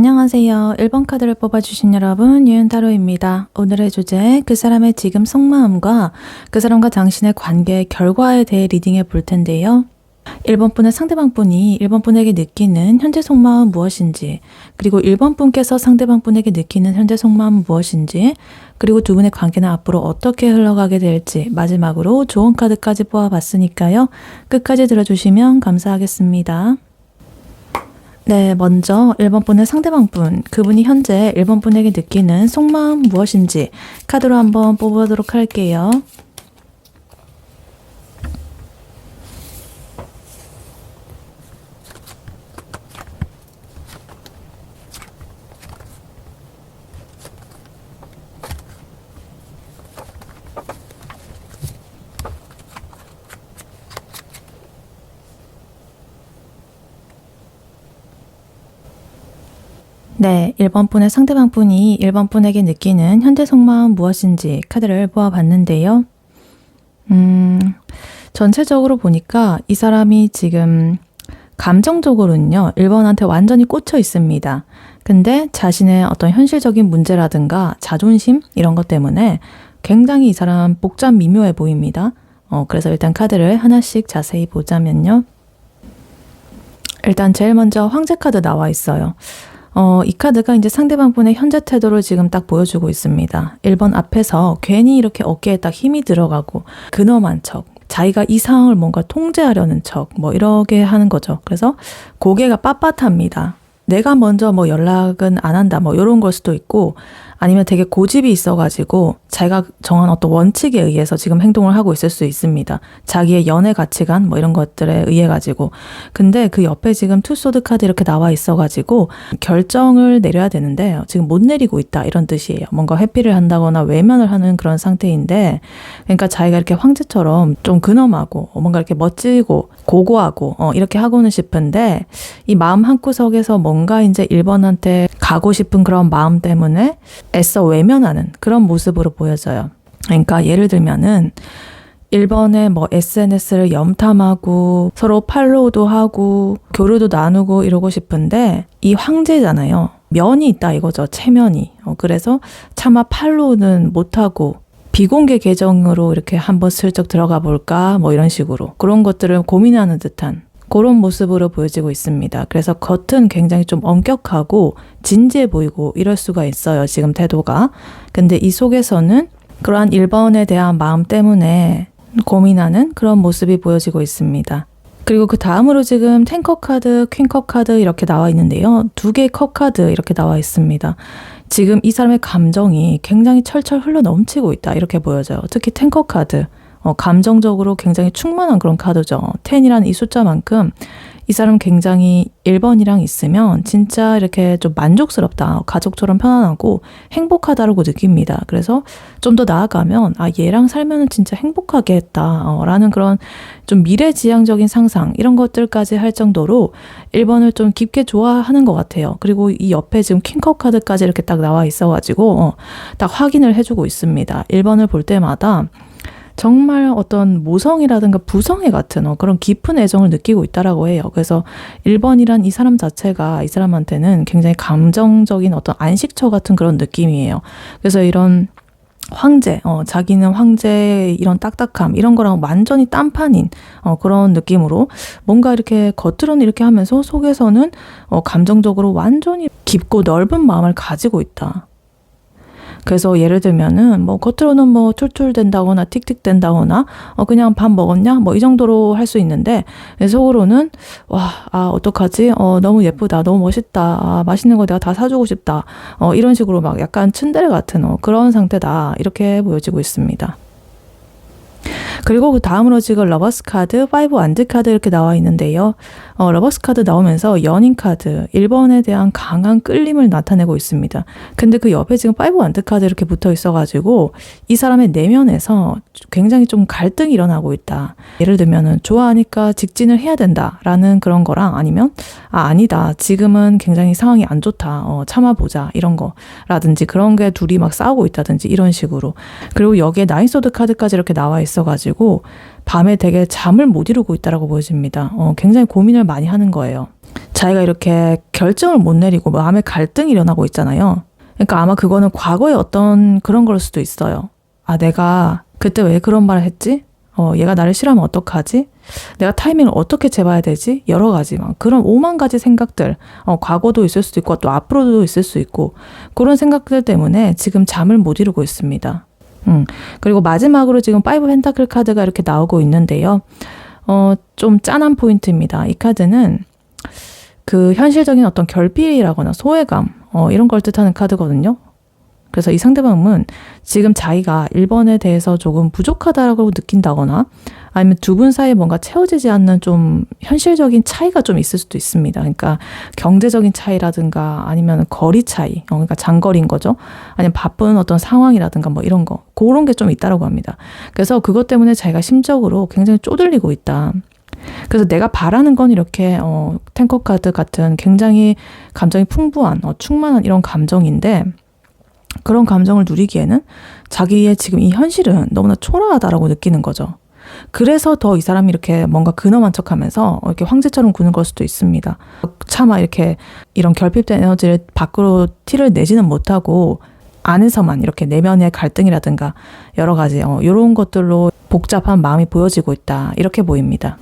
안녕하세요. 1번 카드를 뽑아주신 여러분, 유은타로입니다. 오늘의 주제, 그 사람의 지금 속마음과 그 사람과 당신의 관계의 결과에 대해 리딩해 볼 텐데요. 1번 분의 상대방 분이 1번 분에게 느끼는 현재 속마음은 무엇인지, 그리고 1번 분께서 상대방 분에게 느끼는 현재 속마음은 무엇인지, 그리고 두 분의 관계는 앞으로 어떻게 흘러가게 될지, 마지막으로 조언 카드까지 뽑아봤으니까요. 끝까지 들어주시면 감사하겠습니다. 네, 먼저 1번 분의 상대방 분, 그분이 현재 1번 분에게 느끼는 속마음 무엇인지 카드로 한번 뽑아보도록 할게요. 네, 1번 분의 상대방 분이 1번 분에게 느끼는 현재 속마음 무엇인지 카드를 보아봤는데요. 전체적으로 보니까 이 사람이 지금 감정적으로는요, 1번한테 완전히 꽂혀 있습니다. 근데 자신의 어떤 현실적인 문제라든가 자존심 이런 것 때문에 굉장히 이 사람 복잡 미묘해 보입니다. 그래서 일단 카드를 하나씩 자세히 보자면요. 일단 제일 먼저 황제 카드 나와 있어요. 이 카드가 이제 상대방 분의 현재 태도를 지금 딱 보여주고 있습니다. 1번 앞에서 괜히 이렇게 어깨에 딱 힘이 들어가고 근엄한 척, 자기가 이 상황을 뭔가 통제하려는 척, 이렇게 하는 거죠. 그래서 고개가 빳빳합니다. 내가 먼저 연락은 안 한다, 이런 걸 수도 있고, 아니면 되게 고집이 있어가지고 자기가 정한 어떤 원칙에 의해서 지금 행동을 하고 있을 수 있습니다. 자기의 연애 가치관 이런 것들에 의해 가지고. 근데 그 옆에 지금 투소드 카드 이렇게 나와 있어가지고 결정을 내려야 되는데 지금 못 내리고 있다 이런 뜻이에요. 뭔가 회피를 한다거나 외면을 하는 그런 상태인데, 그러니까 자기가 이렇게 황제처럼 좀 근엄하고 뭔가 이렇게 멋지고 고고하고 이렇게 하고는 싶은데, 이 마음 한구석에서 뭔가 이제 1번한테 가고 싶은 그런 마음 때문에 애써 외면하는 그런 모습으로 보여져요. 그러니까 예를 들면은 1번에 SNS를 염탐하고 서로 팔로우도 하고 교류도 나누고 이러고 싶은데, 이 황제잖아요. 면이 있다 이거죠. 체면이. 그래서 차마 팔로우는 못하고 비공개 계정으로 이렇게 한번 슬쩍 들어가 볼까 이런 식으로 그런 것들을 고민하는 듯한 그런 모습으로 보여지고 있습니다. 그래서 겉은 굉장히 좀 엄격하고 진지해 보이고 이럴 수가 있어요. 지금 태도가. 근데 이 속에서는 그러한 1번에 대한 마음 때문에 고민하는 그런 모습이 보여지고 있습니다. 그리고 그 다음으로 지금 10컵 카드, 퀸컵 카드 이렇게 나와 있는데요. 2개의 컵 카드 이렇게 나와 있습니다. 지금 이 사람의 감정이 굉장히 철철 흘러 넘치고 있다 이렇게 보여져요. 특히 10컵 카드. 감정적으로 굉장히 충만한 그런 카드죠. 10이라는 이 숫자만큼 이 사람 굉장히 1번이랑 있으면 진짜 이렇게 좀 만족스럽다. 가족처럼 편안하고 행복하다라고 느낍니다. 그래서 좀 더 나아가면 얘랑 살면은 진짜 행복하겠다. 라는 그런 좀 미래지향적인 상상 이런 것들까지 할 정도로 1번을 좀 깊게 좋아하는 것 같아요. 그리고 이 옆에 지금 킹컵 카드까지 이렇게 딱 나와 있어가지고 딱 확인을 해주고 있습니다. 1번을 볼 때마다 정말 어떤 모성이라든가 부성애 같은 그런 깊은 애정을 느끼고 있다라고 해요. 그래서 1번이란 이 사람 자체가 이 사람한테는 굉장히 감정적인 어떤 안식처 같은 그런 느낌이에요. 그래서 이런 황제, 자기는 황제의 이런 딱딱함, 이런 거랑 완전히 딴판인 그런 느낌으로 뭔가 이렇게 겉으로는 이렇게 하면서 속에서는 감정적으로 완전히 깊고 넓은 마음을 가지고 있다. 그래서 예를 들면은 겉으로는 툴툴댄다거나 틱틱댄다거나 그냥 밥 먹었냐 이 정도로 할 수 있는데, 속으로는 어떡하지? 너무 예쁘다, 너무 멋있다, 맛있는 거 내가 다 사주고 싶다, 이런 식으로 약간 츤데레 같은 그런 상태다 이렇게 보여지고 있습니다. 그리고 그 다음으로 지금 러버스 카드, 5 완드 카드 이렇게 나와 있는데요. 러버스 카드 나오면서 연인 카드, 1번에 대한 강한 끌림을 나타내고 있습니다. 근데 그 옆에 지금 5 완드 카드 이렇게 붙어 있어가지고 이 사람의 내면에서 굉장히 좀 갈등이 일어나고 있다. 예를 들면은 좋아하니까 직진을 해야 된다라는 그런 거랑, 아니면 아니다, 지금은 굉장히 상황이 안 좋다, 참아보자 이런 거라든지, 그런 게 둘이 싸우고 있다든지 이런 식으로. 그리고 여기에 나인 소드 카드까지 이렇게 나와 있어가지고 밤에 되게 잠을 못 이루고 있다라고 보여집니다. 굉장히 고민을 많이 하는 거예요. 자기가 이렇게 결정을 못 내리고 마음에 갈등이 일어나고 있잖아요. 그러니까 아마 그거는 과거의 어떤 그런 걸 수도 있어요. 아, 내가 그때 왜 그런 말을 했지? 얘가 나를 싫어하면 어떡하지? 내가 타이밍을 어떻게 재봐야 되지? 여러 가지 막 그런 5만 가지 생각들, 과거도 있을 수도 있고 또 앞으로도 있을 수 있고 그런 생각들 때문에 지금 잠을 못 이루고 있습니다. 그리고 마지막으로 지금 5 펜타클 카드가 이렇게 나오고 있는데요. 좀 짠한 포인트입니다. 이 카드는 그 현실적인 어떤 결핍이라거나 소외감, 이런 걸 뜻하는 카드거든요. 그래서 이 상대방은 지금 자기가 1번에 대해서 조금 부족하다고 느낀다거나 아니면 두 분 사이에 뭔가 채워지지 않는 좀 현실적인 차이가 좀 있을 수도 있습니다. 그러니까 경제적인 차이라든가 아니면 거리 차이, 그러니까 장거리인 거죠. 아니면 바쁜 어떤 상황이라든가 뭐 이런 거, 그런 게 좀 있다라고 합니다. 그래서 그것 때문에 자기가 심적으로 굉장히 쪼들리고 있다. 그래서 내가 바라는 건 이렇게 탱커 카드 같은 굉장히 감정이 풍부한, 충만한 이런 감정인데 그런 감정을 누리기에는 자기의 지금 이 현실은 너무나 초라하다라고 느끼는 거죠. 그래서 더 이 사람이 이렇게 뭔가 근엄한 척하면서 이렇게 황제처럼 구는 걸 수도 있습니다. 차마 이렇게 이런 결핍된 에너지를 밖으로 티를 내지는 못하고 안에서만 이렇게 내면의 갈등이라든가 여러 가지 이런 것들로 복잡한 마음이 보여지고 있다. 이렇게 보입니다.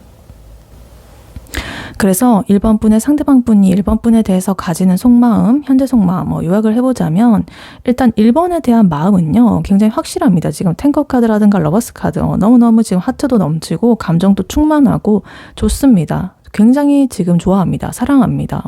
그래서 1번 분의 상대방 분이 1번 분에 대해서 가지는 속마음, 현재 속마음 요약을 해보자면 일단 1번에 대한 마음은요 굉장히 확실합니다. 지금 탱커 카드라든가 러버스 카드 너무너무 지금 하트도 넘치고 감정도 충만하고 좋습니다. 굉장히 지금 좋아합니다. 사랑합니다.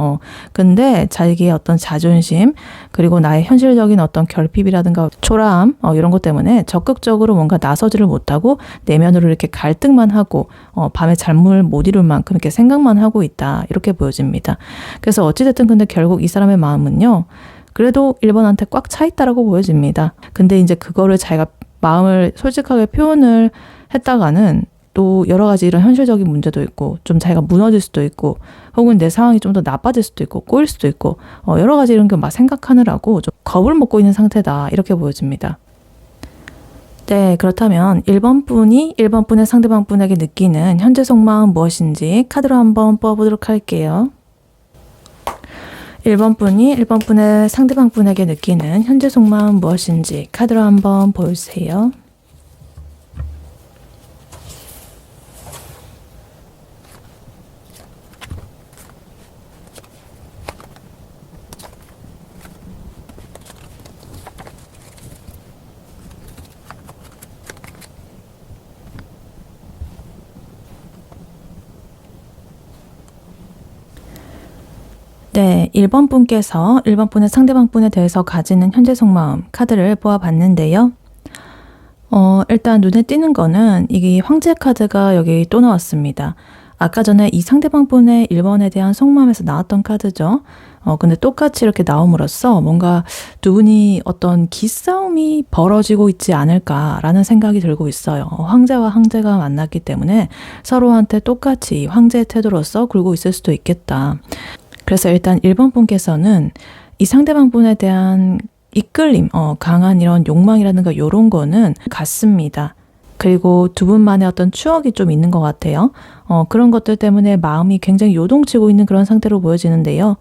근데 자기의 어떤 자존심 그리고 나의 현실적인 어떤 결핍이라든가 초라함 이런 것 때문에 적극적으로 뭔가 나서지를 못하고 내면으로 이렇게 갈등만 하고 밤에 잠을 못 이룰 만큼 이렇게 생각만 하고 있다. 이렇게 보여집니다. 그래서 어찌됐든 근데 결국 이 사람의 마음은요. 그래도 1번한테 꽉 차 있다라고 보여집니다. 근데 이제 그거를 자기가 마음을 솔직하게 표현을 했다가는 또 여러 가지 이런 현실적인 문제도 있고 좀 자기가 무너질 수도 있고 혹은 내 상황이 좀 더 나빠질 수도 있고 꼬일 수도 있고 여러 가지 이런 게 막 생각하느라고 좀 겁을 먹고 있는 상태다 이렇게 보여집니다. 네, 그렇다면 1번 분이 1번 분의 상대방 분에게 느끼는 현재 속마음 무엇인지 카드로 한번 뽑아보도록 할게요. 1번 분이 1번 분의 상대방 분에게 느끼는 현재 속마음 무엇인지 카드로 한번 보여주세요. 네, 1번 분께서 1번 분의 상대방 분에 대해서 가지는 현재 속마음 카드를 뽑아봤는데요. 일단 눈에 띄는 거는 이게 황제 카드가 여기 또 나왔습니다. 아까 전에 이 상대방 분의 1번에 대한 속마음에서 나왔던 카드죠. 근데 똑같이 이렇게 나옴으로써 뭔가 두 분이 어떤 기싸움이 벌어지고 있지 않을까라는 생각이 들고 있어요. 황제와 황제가 만났기 때문에 서로한테 똑같이 황제의 태도로서 굴고 있을 수도 있겠다. 그래서 일단 1번 분께서는 이 상대방 분에 대한 이끌림, 강한 이런 욕망이라든가 이런 거는 같습니다. 그리고 두 분만의 어떤 추억이 좀 있는 것 같아요. 그런 것들 때문에 마음이 굉장히 요동치고 있는 그런 상태로 보여지는데요.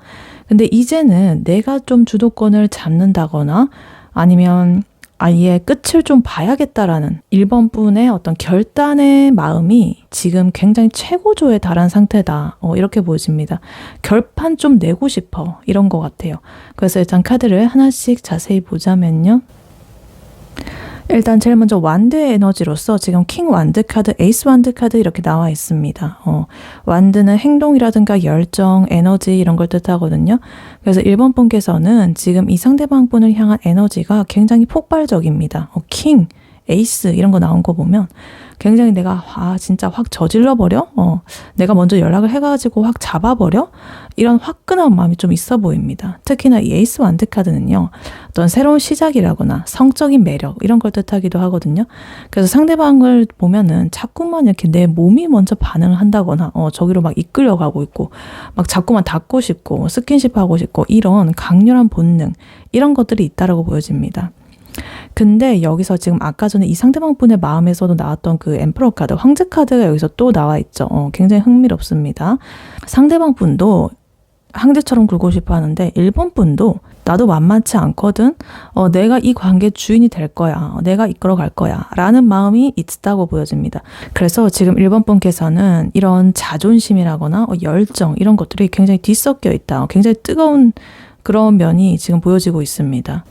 근데 이제는 내가 좀 주도권을 잡는다거나 아니면 아예 끝을 좀 봐야겠다라는 1번 분의 어떤 결단의 마음이 지금 굉장히 최고조에 달한 상태다. 이렇게 보여집니다. 결판 좀 내고 싶어. 이런 것 같아요. 그래서 일단 카드를 하나씩 자세히 보자면요. 일단 제일 먼저 완드의 에너지로서 지금 킹 완드 카드, 에이스 완드 카드 이렇게 나와 있습니다. 완드는 행동이라든가 열정, 에너지 이런 걸 뜻하거든요. 그래서 1번 분께서는 지금 이 상대방 분을 향한 에너지가 굉장히 폭발적입니다. 킹, 에이스 이런 거 나온 거 보면 굉장히 내가 진짜 확 저질러 버려? 내가 먼저 연락을 해가지고 확 잡아버려? 이런 화끈한 마음이 좀 있어 보입니다. 특히나 이 에이스 완드 카드는요. 어떤 새로운 시작이라거나 성적인 매력 이런 걸 뜻하기도 하거든요. 그래서 상대방을 보면은 자꾸만 이렇게 내 몸이 먼저 반응을 한다거나 저기로 막 이끌려가고 있고 막 자꾸만 닿고 싶고 스킨십 하고 싶고 이런 강렬한 본능 이런 것들이 있다라고 보여집니다. 근데 여기서 지금 아까 전에 이 상대방 분의 마음에서도 나왔던 그 엠퍼러 카드, 황제 카드가 여기서 또 나와 있죠. 굉장히 흥미롭습니다. 상대방 분도 황제처럼 굴고 싶어 하는데 1번 분도 나도 만만치 않거든. 내가 이 관계 주인이 될 거야. 내가 이끌어 갈 거야. 라는 마음이 있다고 보여집니다. 그래서 지금 1번 분께서는 이런 자존심이라거나 열정 이런 것들이 굉장히 뒤섞여 있다. 굉장히 뜨거운 그런 면이 지금 보여지고 있습니다.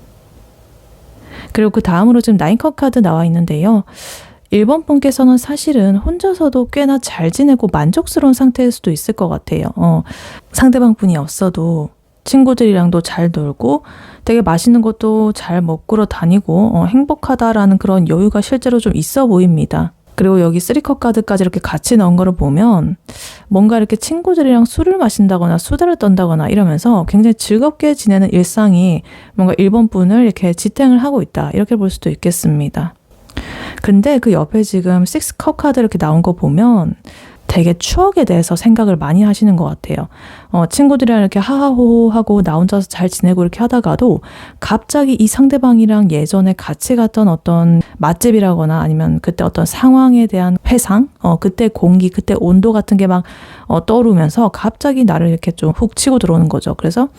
그리고 그 다음으로 지금 나인컵 카드 나와 있는데요. 1번 분께서는 사실은 혼자서도 꽤나 잘 지내고 만족스러운 상태일 수도 있을 것 같아요. 상대방 분이 없어도 친구들이랑도 잘 놀고 되게 맛있는 것도 잘 먹으러 다니고 행복하다라는 그런 여유가 실제로 좀 있어 보입니다. 그리고 여기 3컵 카드까지 이렇게 같이 넣은 거를 보면 뭔가 이렇게 친구들이랑 술을 마신다거나 수다를 떤다거나 이러면서 굉장히 즐겁게 지내는 일상이 뭔가 1번 분을 이렇게 지탱을 하고 있다. 이렇게 볼 수도 있겠습니다. 근데 그 옆에 지금 6컵 카드 이렇게 나온 거 보면 되게 추억에 대해서 생각을 많이 하시는 것 같아요. 친구들이랑 이렇게 하하호호하고 나 혼자서 잘 지내고 이렇게 하다가도 갑자기 이 상대방이랑 예전에 같이 갔던 어떤 맛집이라거나 아니면 그때 어떤 상황에 대한 회상, 그때 공기, 그때 온도 같은 게 막 떠오르면서 갑자기 나를 이렇게 좀 훅 치고 들어오는 거죠. 그래서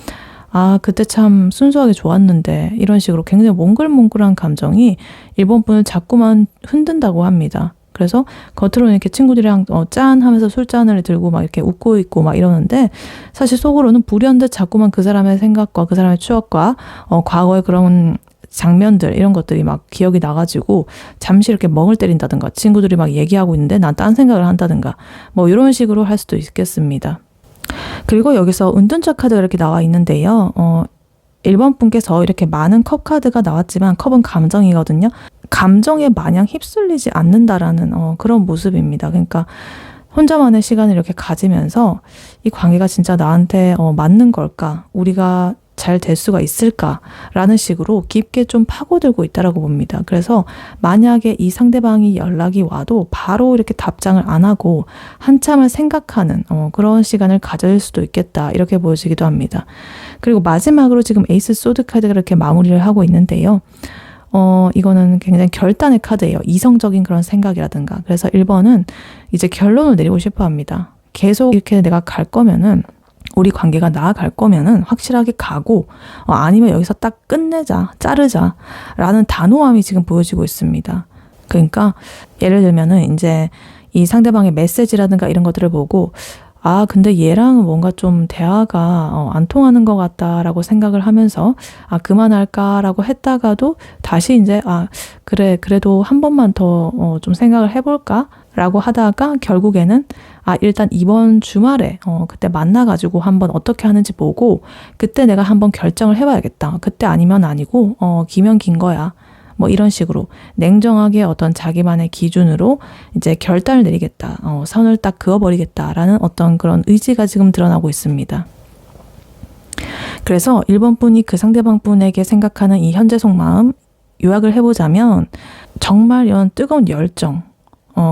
그때 참 순수하게 좋았는데 이런 식으로 굉장히 몽글몽글한 감정이 1번 분을 자꾸만 흔든다고 합니다. 그래서 겉으로는 이렇게 친구들이랑 짠 하면서 술잔을 들고 막 이렇게 웃고 있고 막 이러는데 사실 속으로는 불현듯 자꾸만 그 사람의 생각과 그 사람의 추억과 과거의 그런 장면들 이런 것들이 막 기억이 나가지고 잠시 이렇게 멍을 때린다든가 친구들이 막 얘기하고 있는데 난 딴 생각을 한다든가 뭐 이런 식으로 할 수도 있겠습니다. 그리고 여기서 은둔자 카드가 이렇게 나와 있는데요. 1번 분께서 이렇게 많은 컵 카드가 나왔지만 컵은 감정이거든요. 감정에 마냥 휩쓸리지 않는다라는 그런 모습입니다. 그러니까 혼자만의 시간을 이렇게 가지면서 이 관계가 진짜 나한테 맞는 걸까? 우리가 잘 될 수가 있을까라는 식으로 깊게 좀 파고들고 있다라고 봅니다. 그래서 만약에 이 상대방이 연락이 와도 바로 이렇게 답장을 안 하고 한참을 생각하는 그런 시간을 가질 수도 있겠다 이렇게 보여지기도 합니다. 그리고 마지막으로 지금 에이스 소드 카드가 이렇게 마무리를 하고 있는데요. 이거는 굉장히 결단의 카드예요. 이성적인 그런 생각이라든가. 그래서 1번은 이제 결론을 내리고 싶어 합니다. 계속 이렇게 내가 갈 거면은 우리 관계가 나아갈 거면은 확실하게 가고 아니면 여기서 딱 끝내자, 자르자 라는 단호함이 지금 보여지고 있습니다. 그러니까 예를 들면은 이제 이 상대방의 메시지라든가 이런 것들을 보고 근데 얘랑은 뭔가 좀 대화가 안 통하는 것 같다라고 생각을 하면서 그만할까라고 했다가도 다시 이제 그래 그래도 한 번만 더 좀 생각을 해볼까? 라고 하다가 결국에는 일단 이번 주말에 그때 만나가지고 한번 어떻게 하는지 보고 그때 내가 한번 결정을 해봐야겠다. 그때 아니면 아니고 기면 긴 거야. 뭐 이런 식으로 냉정하게 어떤 자기만의 기준으로 이제 결단을 내리겠다. 선을 딱 그어버리겠다라는 어떤 그런 의지가 지금 드러나고 있습니다. 그래서 1번 분이 그 상대방 분에게 생각하는 이 현재 속마음 요약을 해보자면 정말 이런 뜨거운 열정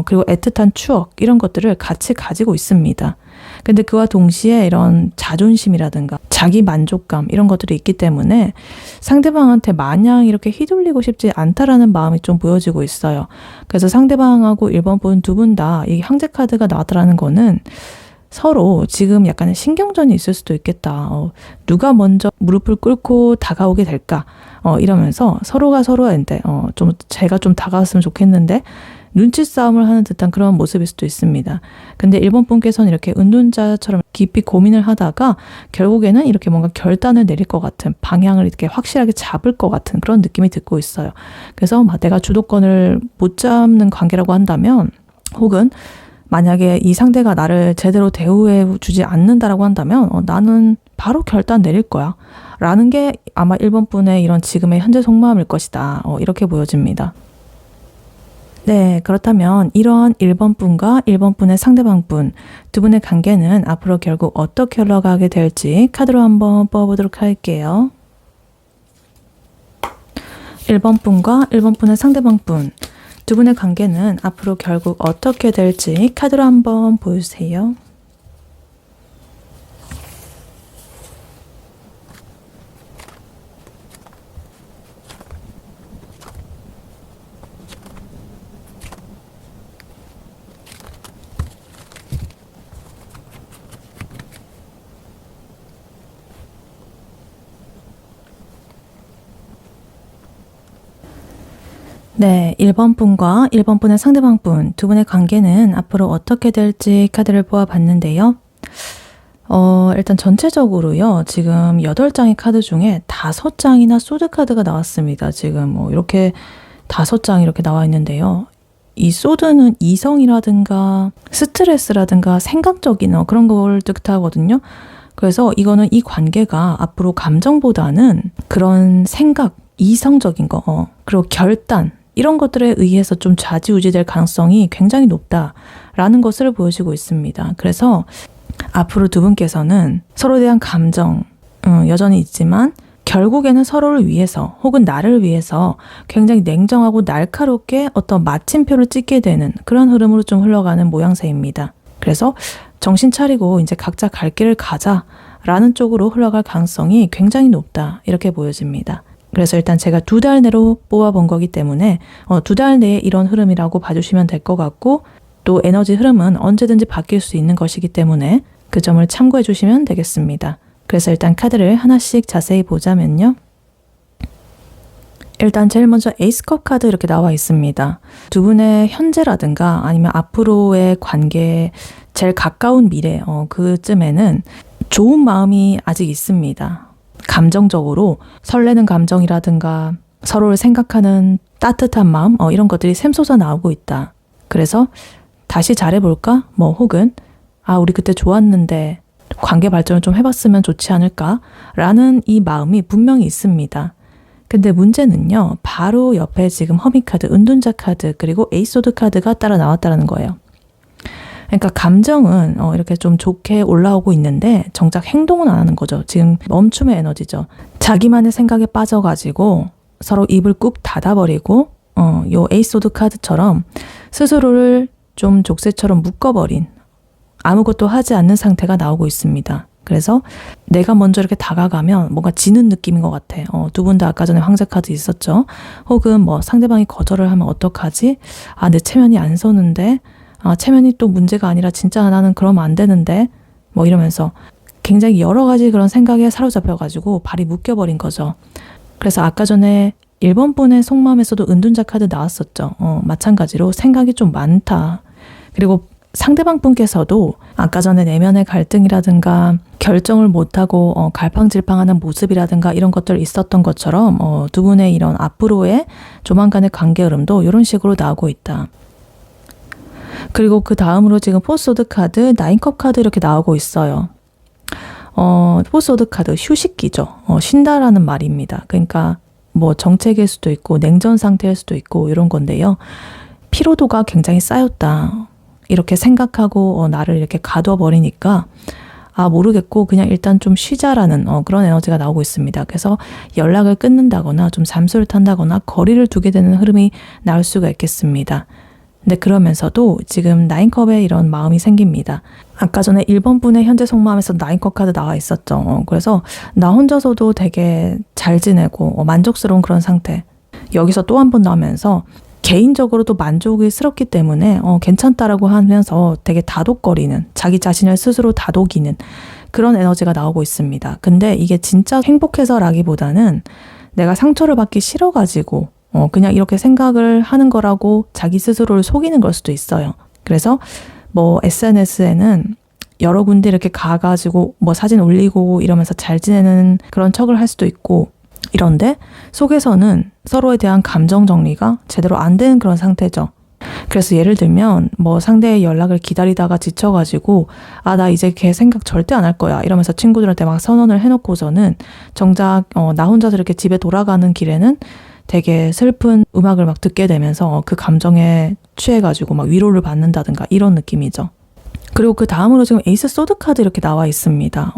그리고 애틋한 추억 이런 것들을 같이 가지고 있습니다. 근데 그와 동시에 이런 자존심이라든가 자기 만족감 이런 것들이 있기 때문에 상대방한테 마냥 이렇게 휘둘리고 싶지 않다라는 마음이 좀 보여지고 있어요. 그래서 상대방하고 1번 분 두 분 다 이 황제 카드가 나왔다라는 거는 서로 지금 약간의 신경전이 있을 수도 있겠다. 누가 먼저 무릎을 꿇고 다가오게 될까? 이러면서 서로가 서로한테 좀 제가 좀 다가왔으면 좋겠는데 눈치 싸움을 하는 듯한 그런 모습일 수도 있습니다. 근데 1번 분께서는 이렇게 은둔자처럼 깊이 고민을 하다가 결국에는 이렇게 뭔가 결단을 내릴 것 같은 방향을 이렇게 확실하게 잡을 것 같은 그런 느낌이 듣고 있어요. 그래서 내가 주도권을 못 잡는 관계라고 한다면 혹은 만약에 이 상대가 나를 제대로 대우해 주지 않는다라고 한다면 나는 바로 결단 내릴 거야 라는 게 아마 1번 분의 이런 지금의 현재 속마음일 것이다. 이렇게 보여집니다. 네, 그렇다면 이러한 1번 분과 1번 분의 상대방 분 두 분의 관계는 앞으로 결국 어떻게 흘러가게 될지 카드로 한번 뽑아보도록 할게요. 1번 분과 1번 분의 상대방 분 두 분의 관계는 앞으로 결국 어떻게 될지 카드로 한번 보여주세요. 네, 1번 분과 1번 분의 상대방 분 두 분의 관계는 앞으로 어떻게 될지 카드를 뽑아봤는데요. 일단 전체적으로요. 지금 8장의 카드 중에 5장이나 소드 카드가 나왔습니다. 지금 이렇게 5장 이렇게 나와 있는데요. 이 소드는 이성이라든가 스트레스라든가 생각적인 그런 걸 뜻하거든요. 그래서 이거는 이 관계가 앞으로 감정보다는 그런 생각, 이성적인 거, 그리고 결단 이런 것들에 의해서 좀 좌지우지될 가능성이 굉장히 높다라는 것을 보여주고 있습니다. 그래서 앞으로 두 분께서는 서로에 대한 감정 여전히 있지만 결국에는 서로를 위해서 혹은 나를 위해서 굉장히 냉정하고 날카롭게 어떤 마침표를 찍게 되는 그런 흐름으로 좀 흘러가는 모양새입니다. 그래서 정신 차리고 이제 각자 갈 길을 가자라는 쪽으로 흘러갈 가능성이 굉장히 높다 이렇게 보여집니다. 그래서 일단 제가 2달 내로 뽑아본 거기 때문에 2달 내에 이런 흐름이라고 봐주시면 될 것 같고 또 에너지 흐름은 언제든지 바뀔 수 있는 것이기 때문에 그 점을 참고해 주시면 되겠습니다. 그래서 일단 카드를 하나씩 자세히 보자면요. 일단 제일 먼저 에이스컵 카드 이렇게 나와 있습니다. 두 분의 현재라든가 아니면 앞으로의 관계 제일 가까운 미래 그쯤에는 좋은 마음이 아직 있습니다. 감정적으로 설레는 감정이라든가 서로를 생각하는 따뜻한 마음 이런 것들이 샘솟아 나오고 있다. 그래서 다시 잘해볼까? 혹은 우리 그때 좋았는데 관계 발전을 좀 해봤으면 좋지 않을까? 라는 이 마음이 분명히 있습니다. 근데 문제는요. 바로 옆에 지금 허미카드, 은둔자 카드 그리고 에이소드 카드가 따라 나왔다는 거예요. 그러니까 감정은 이렇게 좀 좋게 올라오고 있는데 정작 행동은 안 하는 거죠. 지금 멈춤의 에너지죠. 자기만의 생각에 빠져가지고 서로 입을 꾹 닫아버리고 요 에이소드 카드처럼 스스로를 좀 족쇄처럼 묶어버린 아무것도 하지 않는 상태가 나오고 있습니다. 그래서 내가 먼저 이렇게 다가가면 뭔가 지는 느낌인 것 같아. 두 분 다 아까 전에 황제 카드 있었죠. 혹은 상대방이 거절을 하면 어떡하지? 내 체면이 안 서는데 체면이 또 문제가 아니라 진짜 나는 그러면 안 되는데 이러면서 굉장히 여러 가지 그런 생각에 사로잡혀가지고 발이 묶여버린 거죠. 그래서 아까 전에 1번 분의 속마음에서도 은둔자 카드 나왔었죠. 마찬가지로 생각이 좀 많다. 그리고 상대방 분께서도 아까 전에 내면의 갈등이라든가 결정을 못하고 갈팡질팡하는 모습이라든가 이런 것들 있었던 것처럼 두 분의 이런 앞으로의 조만간의 관계 흐름도 이런 식으로 나오고 있다. 그리고 그 다음으로 지금 포스워드 카드, 9컵 카드 이렇게 나오고 있어요. 포스워드 카드 휴식기죠. 쉰다라는 말입니다. 그러니까 정체기일 수도 있고 냉전 상태일 수도 있고 이런 건데요. 피로도가 굉장히 쌓였다. 이렇게 생각하고 나를 이렇게 가둬버리니까 모르겠고 그냥 일단 좀 쉬자라는 그런 에너지가 나오고 있습니다. 그래서 연락을 끊는다거나 좀 잠수를 탄다거나 거리를 두게 되는 흐름이 나올 수가 있겠습니다. 근데 그러면서도 지금 9컵에 이런 마음이 생깁니다. 아까 전에 1번 분의 현재 속마음에서 9컵 카드 나와 있었죠. 그래서 나 혼자서도 되게 잘 지내고 만족스러운 그런 상태. 여기서 또 한 번 나오면서 개인적으로도 만족스럽기 때문에 괜찮다라고 하면서 되게 다독거리는 자기 자신을 스스로 다독이는 그런 에너지가 나오고 있습니다. 근데 이게 진짜 행복해서라기보다는 내가 상처를 받기 싫어가지고 그냥 이렇게 생각을 하는 거라고 자기 스스로를 속이는 걸 수도 있어요. 그래서 SNS에는 여러 군데 이렇게 가가지고 사진 올리고 이러면서 잘 지내는 그런 척을 할 수도 있고 이런데 속에서는 서로에 대한 감정 정리가 제대로 안 되는 그런 상태죠. 그래서 예를 들면 상대의 연락을 기다리다가 지쳐가지고 나 이제 걔 생각 절대 안 할 거야 이러면서 친구들한테 막 선언을 해놓고서는 정작 나 혼자서 이렇게 집에 돌아가는 길에는 되게 슬픈 음악을 막 듣게 되면서 그 감정에 취해가지고 막 위로를 받는다든가 이런 느낌이죠. 그리고 그 다음으로 지금 에이스 소드 카드 이렇게 나와 있습니다.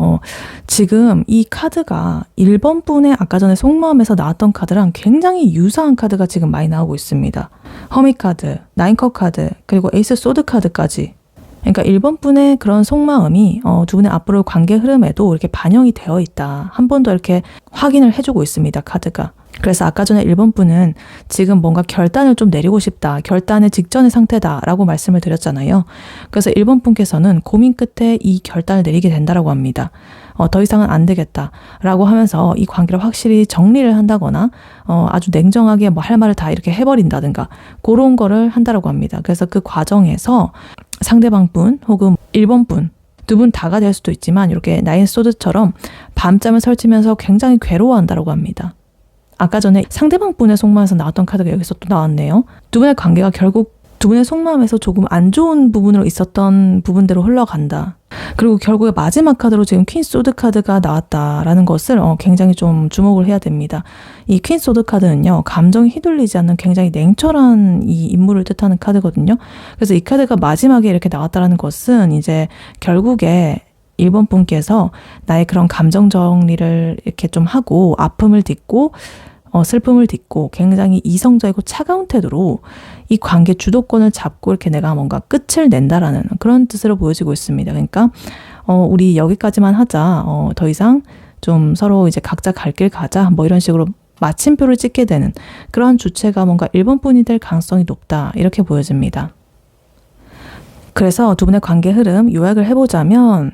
지금 이 카드가 1번 분의 아까 전에 속마음에서 나왔던 카드랑 굉장히 유사한 카드가 지금 많이 나오고 있습니다. 허미 카드, 9컵 카드, 그리고 에이스 소드 카드까지. 그러니까 1번 분의 그런 속마음이 두 분의 앞으로 관계 흐름에도 이렇게 반영이 되어 있다. 한 번 더 이렇게 확인을 해주고 있습니다. 카드가. 그래서 아까 전에 1번 분은 지금 뭔가 결단을 좀 내리고 싶다. 결단의 직전의 상태다라고 말씀을 드렸잖아요. 그래서 1번 분께서는 고민 끝에 이 결단을 내리게 된다라고 합니다. 더 이상은 안 되겠다라고 하면서 이 관계를 확실히 정리를 한다거나 아주 냉정하게 뭐 할 말을 다 이렇게 해버린다든가 그런 거를 한다라고 합니다. 그래서 그 과정에서 상대방 분 혹은 1번 분 두 분 다가 될 수도 있지만 이렇게 나인 소드처럼 밤잠을 설치면서 굉장히 괴로워한다라고 합니다. 아까 전에 상대방 분의 속마음에서 나왔던 카드가 여기서 또 나왔네요. 두 분의 관계가 결국 두 분의 속마음에서 조금 안 좋은 부분으로 있었던 부분대로 흘러간다. 그리고 결국에 마지막 카드로 지금 퀸 소드 카드가 나왔다라는 것을 굉장히 좀 주목을 해야 됩니다. 이 퀸 소드 카드는요, 감정이 휘둘리지 않는 굉장히 냉철한 이 인물을 뜻하는 카드거든요. 그래서 이 카드가 마지막에 이렇게 나왔다라는 것은 이제 결국에 1번 분께서 나의 그런 감정 정리를 이렇게 좀 하고 아픔을 딛고 슬픔을 딛고 굉장히 이성적이고 차가운 태도로 이 관계 주도권을 잡고 이렇게 내가 뭔가 끝을 낸다라는 그런 뜻으로 보여지고 있습니다. 그러니까 우리 여기까지만 하자. 더 이상 좀 서로 이제 각자 갈 길 가자. 뭐 이런 식으로 마침표를 찍게 되는 그런 주체가 뭔가 1번 분이 될 가능성이 높다. 이렇게 보여집니다. 그래서 두 분의 관계 흐름 요약을 해보자면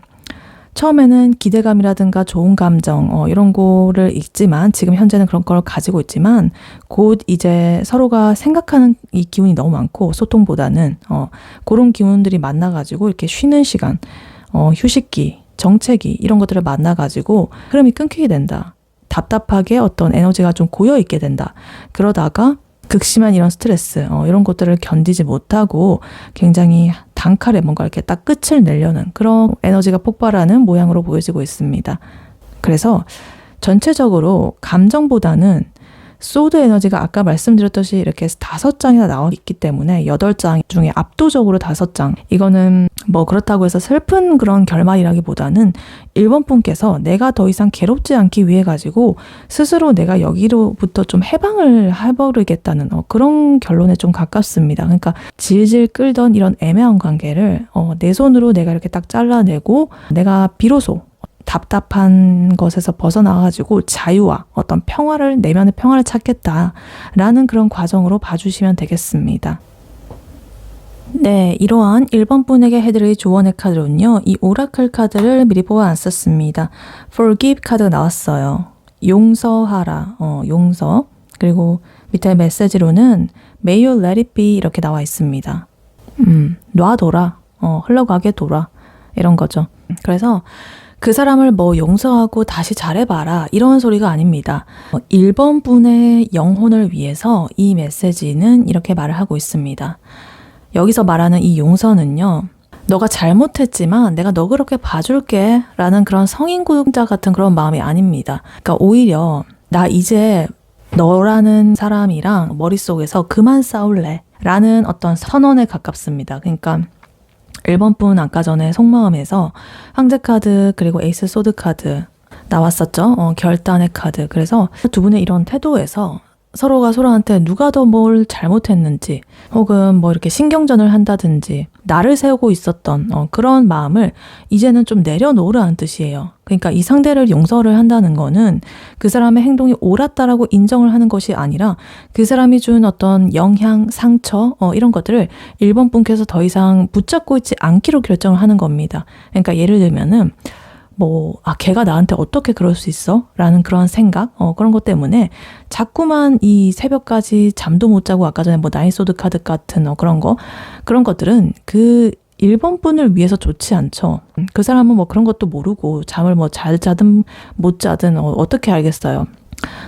처음에는 기대감이라든가 좋은 감정 이런 거를 있지만 지금 현재는 그런 걸 가지고 있지만 곧 이제 서로가 생각하는 이 기운이 너무 많고 소통보다는 그런 기운들이 만나가지고 이렇게 쉬는 시간, 휴식기, 정체기 이런 것들을 만나가지고 흐름이 끊기게 된다. 답답하게 어떤 에너지가 좀 고여있게 된다. 그러다가 극심한 이런 스트레스 이런 것들을 견디지 못하고 굉장히 단칼에 뭔가 이렇게 딱 끝을 내려는 그런 에너지가 폭발하는 모양으로 보여지고 있습니다. 그래서 전체적으로 감정보다는 소드 에너지가 아까 말씀드렸듯이 이렇게 5장이나 나와 있기 때문에 8장 중에 압도적으로 5장 이거는 뭐 그렇다고 해서 슬픈 그런 결말이라기보다는 1번 분께서 내가 더 이상 괴롭지 않기 위해 가지고 스스로 내가 여기로부터 좀 해방을 해버리겠다는 그런 결론에 좀 가깝습니다. 그러니까 질질 끌던 이런 애매한 관계를 내 손으로 내가 이렇게 딱 잘라내고 내가 비로소 답답한 것에서 벗어나가지고 자유와 어떤 평화를, 내면의 평화를 찾겠다라는 그런 과정으로 봐주시면 되겠습니다. 네, 이러한 1번 분에게 해드릴 조언의 카드로는요, 이 오라클 카드를 미리 뽑아놨었습니다. Forgive 카드가 나왔어요. 용서하라, 용서. 그리고 밑에 메시지로는 May you let it be 이렇게 나와 있습니다. 놔둬라, 흘러가게 둬라 이런 거죠. 그래서 그 사람을 뭐 용서하고 다시 잘해봐라 이런 소리가 아닙니다. 1번 분의 영혼을 위해서 이 메시지는 이렇게 말을 하고 있습니다. 여기서 말하는 이 용서는요, 너가 잘못했지만 내가 너 그렇게 봐줄게 라는 그런 성인구자 같은 그런 마음이 아닙니다. 그러니까 오히려 나 이제 너라는 사람이랑 머릿속에서 그만 싸울래 라는 어떤 선언에 가깝습니다. 그러니까 1번 분 아까 전에 속마음에서 황제 카드 그리고 에이스 소드 카드 나왔었죠. 결단의 카드. 그래서 두 분의 이런 태도에서 서로가 서로한테 누가 더 뭘 잘못했는지 혹은 뭐 이렇게 신경전을 한다든지 나를 세우고 있었던 그런 마음을 이제는 좀 내려놓으라는 뜻이에요. 그러니까 이 상대를 용서를 한다는 거는 그 사람의 행동이 옳았다라고 인정을 하는 것이 아니라 그 사람이 준 어떤 영향, 상처 이런 것들을 1번 분께서 더 이상 붙잡고 있지 않기로 결정을 하는 겁니다. 그러니까 예를 들면은 걔가 나한테 어떻게 그럴 수 있어? 라는 그런 생각, 그런 것 때문에 자꾸만 이 새벽까지 잠도 못 자고 아까 전에 나인소드 카드 같은 그런 것들은 그 1번 분을 위해서 좋지 않죠. 그 사람은 그런 것도 모르고 잠을 잘 자든 못 자든 어떻게 알겠어요.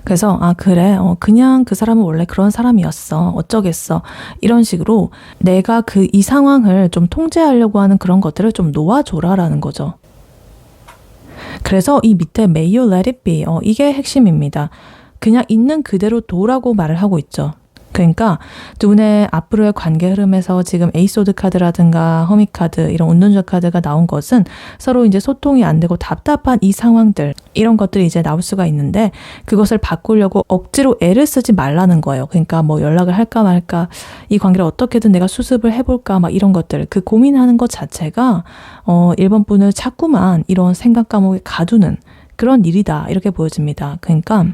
그래서 그래 그냥 그 사람은 원래 그런 사람이었어 어쩌겠어 이런 식으로 내가 이 상황을 좀 통제하려고 하는 그런 것들을 좀 놓아줘라라는 거죠. 그래서 이 밑에 May you let it be 이게 핵심입니다. 그냥 있는 그대로 둬라고 말을 하고 있죠. 그러니까 두 분의 앞으로의 관계 흐름에서 지금 에이소드 카드라든가 허밋 카드 이런 운동적 카드가 나온 것은 서로 이제 소통이 안 되고 답답한 이 상황들 이런 것들이 이제 나올 수가 있는데 그것을 바꾸려고 억지로 애를 쓰지 말라는 거예요. 그러니까 연락을 할까 말까 이 관계를 어떻게든 내가 수습을 해볼까 이런 것들 그 고민하는 것 자체가 1번 분을 자꾸만 이런 생각 감옥에 가두는 그런 일이다 이렇게 보여집니다. 그러니까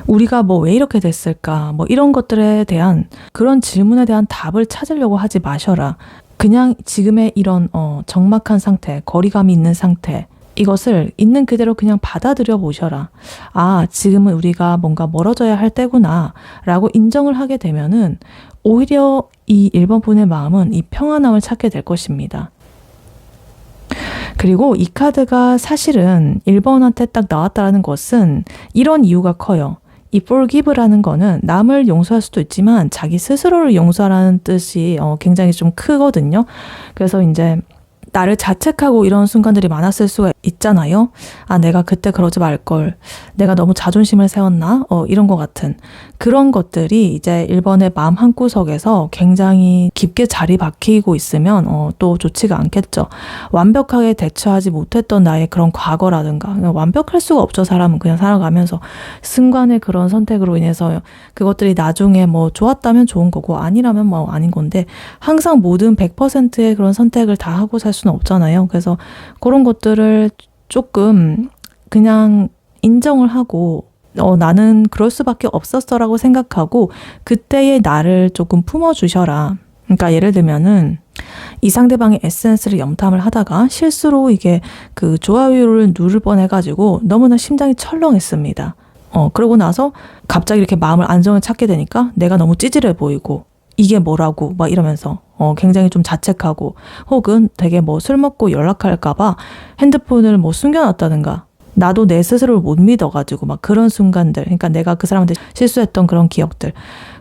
우리가 뭐 왜 이렇게 됐을까? 뭐 이런 것들에 대한 그런 질문에 대한 답을 찾으려고 하지 마셔라. 그냥 지금의 이런 적막한 상태, 거리감이 있는 상태, 이것을 있는 그대로 그냥 받아들여 보셔라. 아, 지금은 우리가 뭔가 멀어져야 할 때구나 라고 인정을 하게 되면은 오히려 이 1번 분의 마음은 이 평안함을 찾게 될 것입니다. 그리고 이 카드가 사실은 1번한테 딱 나왔다는 것은 이런 이유가 커요. 이 forgive라는 거는 남을 용서할 수도 있지만 자기 스스로를 용서하라는 뜻이 굉장히 좀 크거든요. 그래서 이제 나를 자책하고 이런 순간들이 많았을 수가 있잖아요. 아, 내가 그때 그러지 말걸. 내가 너무 자존심을 세웠나? 이런 것 같은 그런 것들이 이제 1번의 마음 한구석에서 굉장히 깊게 자리 박히고 있으면 또 좋지가 않겠죠. 완벽하게 대처하지 못했던 나의 그런 과거라든가 완벽할 수가 없죠. 사람은 그냥 살아가면서 순간의 그런 선택으로 인해서 그것들이 나중에 뭐 좋았다면 좋은 거고 아니라면 뭐 아닌 건데 항상 모든 100%의 그런 선택을 다 하고 살 수는 없잖아요. 그래서 그런 것들을 조금 그냥 인정을 하고 나는 그럴 수밖에 없었어라고 생각하고 그때의 나를 조금 품어주셔라. 그러니까 예를 들면은 이 상대방의 에센스를 염탐을 하다가 실수로 이게 그 좋아요를 누를 뻔해가지고 너무나 심장이 철렁했습니다. 그러고 나서 갑자기 이렇게 마음을 안정을 찾게 되니까 내가 너무 찌질해 보이고 이게 뭐라고 막 이러면서 굉장히 좀 자책하고 혹은 되게 뭐 술 먹고 연락할까봐 핸드폰을 뭐 숨겨놨다든가 나도 내 스스로를 못 믿어가지고 막 그런 순간들 그러니까 내가 그 사람한테 실수했던 그런 기억들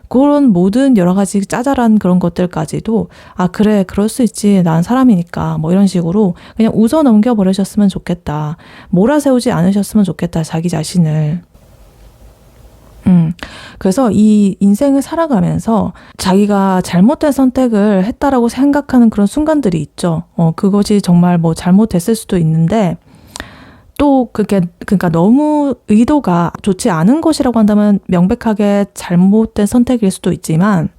그런 모든 여러 가지 짜잘한 그런 것들까지도 아 그래 그럴 수 있지 난 사람이니까 뭐 이런 식으로 그냥 웃어 넘겨버리셨으면 좋겠다. 몰아세우지 않으셨으면 좋겠다. 자기 자신을. 그래서 이 인생을 살아가면서 자기가 잘못된 선택을 했다라고 생각하는 그런 순간들이 있죠. 그것이 정말 뭐 잘못됐을 수도 있는데 또 그러니까 너무 의도가 좋지 않은 것이라고 한다면 명백하게 잘못된 선택일 수도 있지만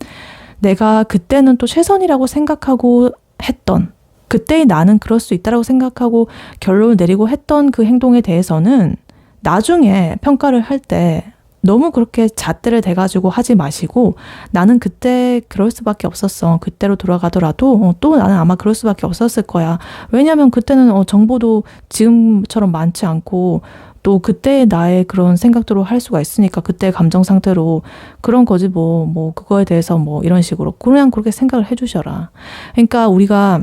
내가 그때는 또 최선이라고 생각하고 했던 그때의 나는 그럴 수 있다라고 생각하고 결론을 내리고 했던 그 행동에 대해서는 나중에 평가를 할 때 너무 그렇게 잣대를 대가지고 하지 마시고 나는 그때 그럴 수밖에 없었어. 그때로 돌아가더라도 또 나는 아마 그럴 수밖에 없었을 거야. 왜냐하면 그때는 정보도 지금처럼 많지 않고 또 그때의 나의 그런 생각대로 할 수가 있으니까 그때의 감정 상태로 그런 거지 뭐 그거에 대해서 뭐 이런 식으로 그냥 그렇게 생각을 해주셔라. 그러니까 우리가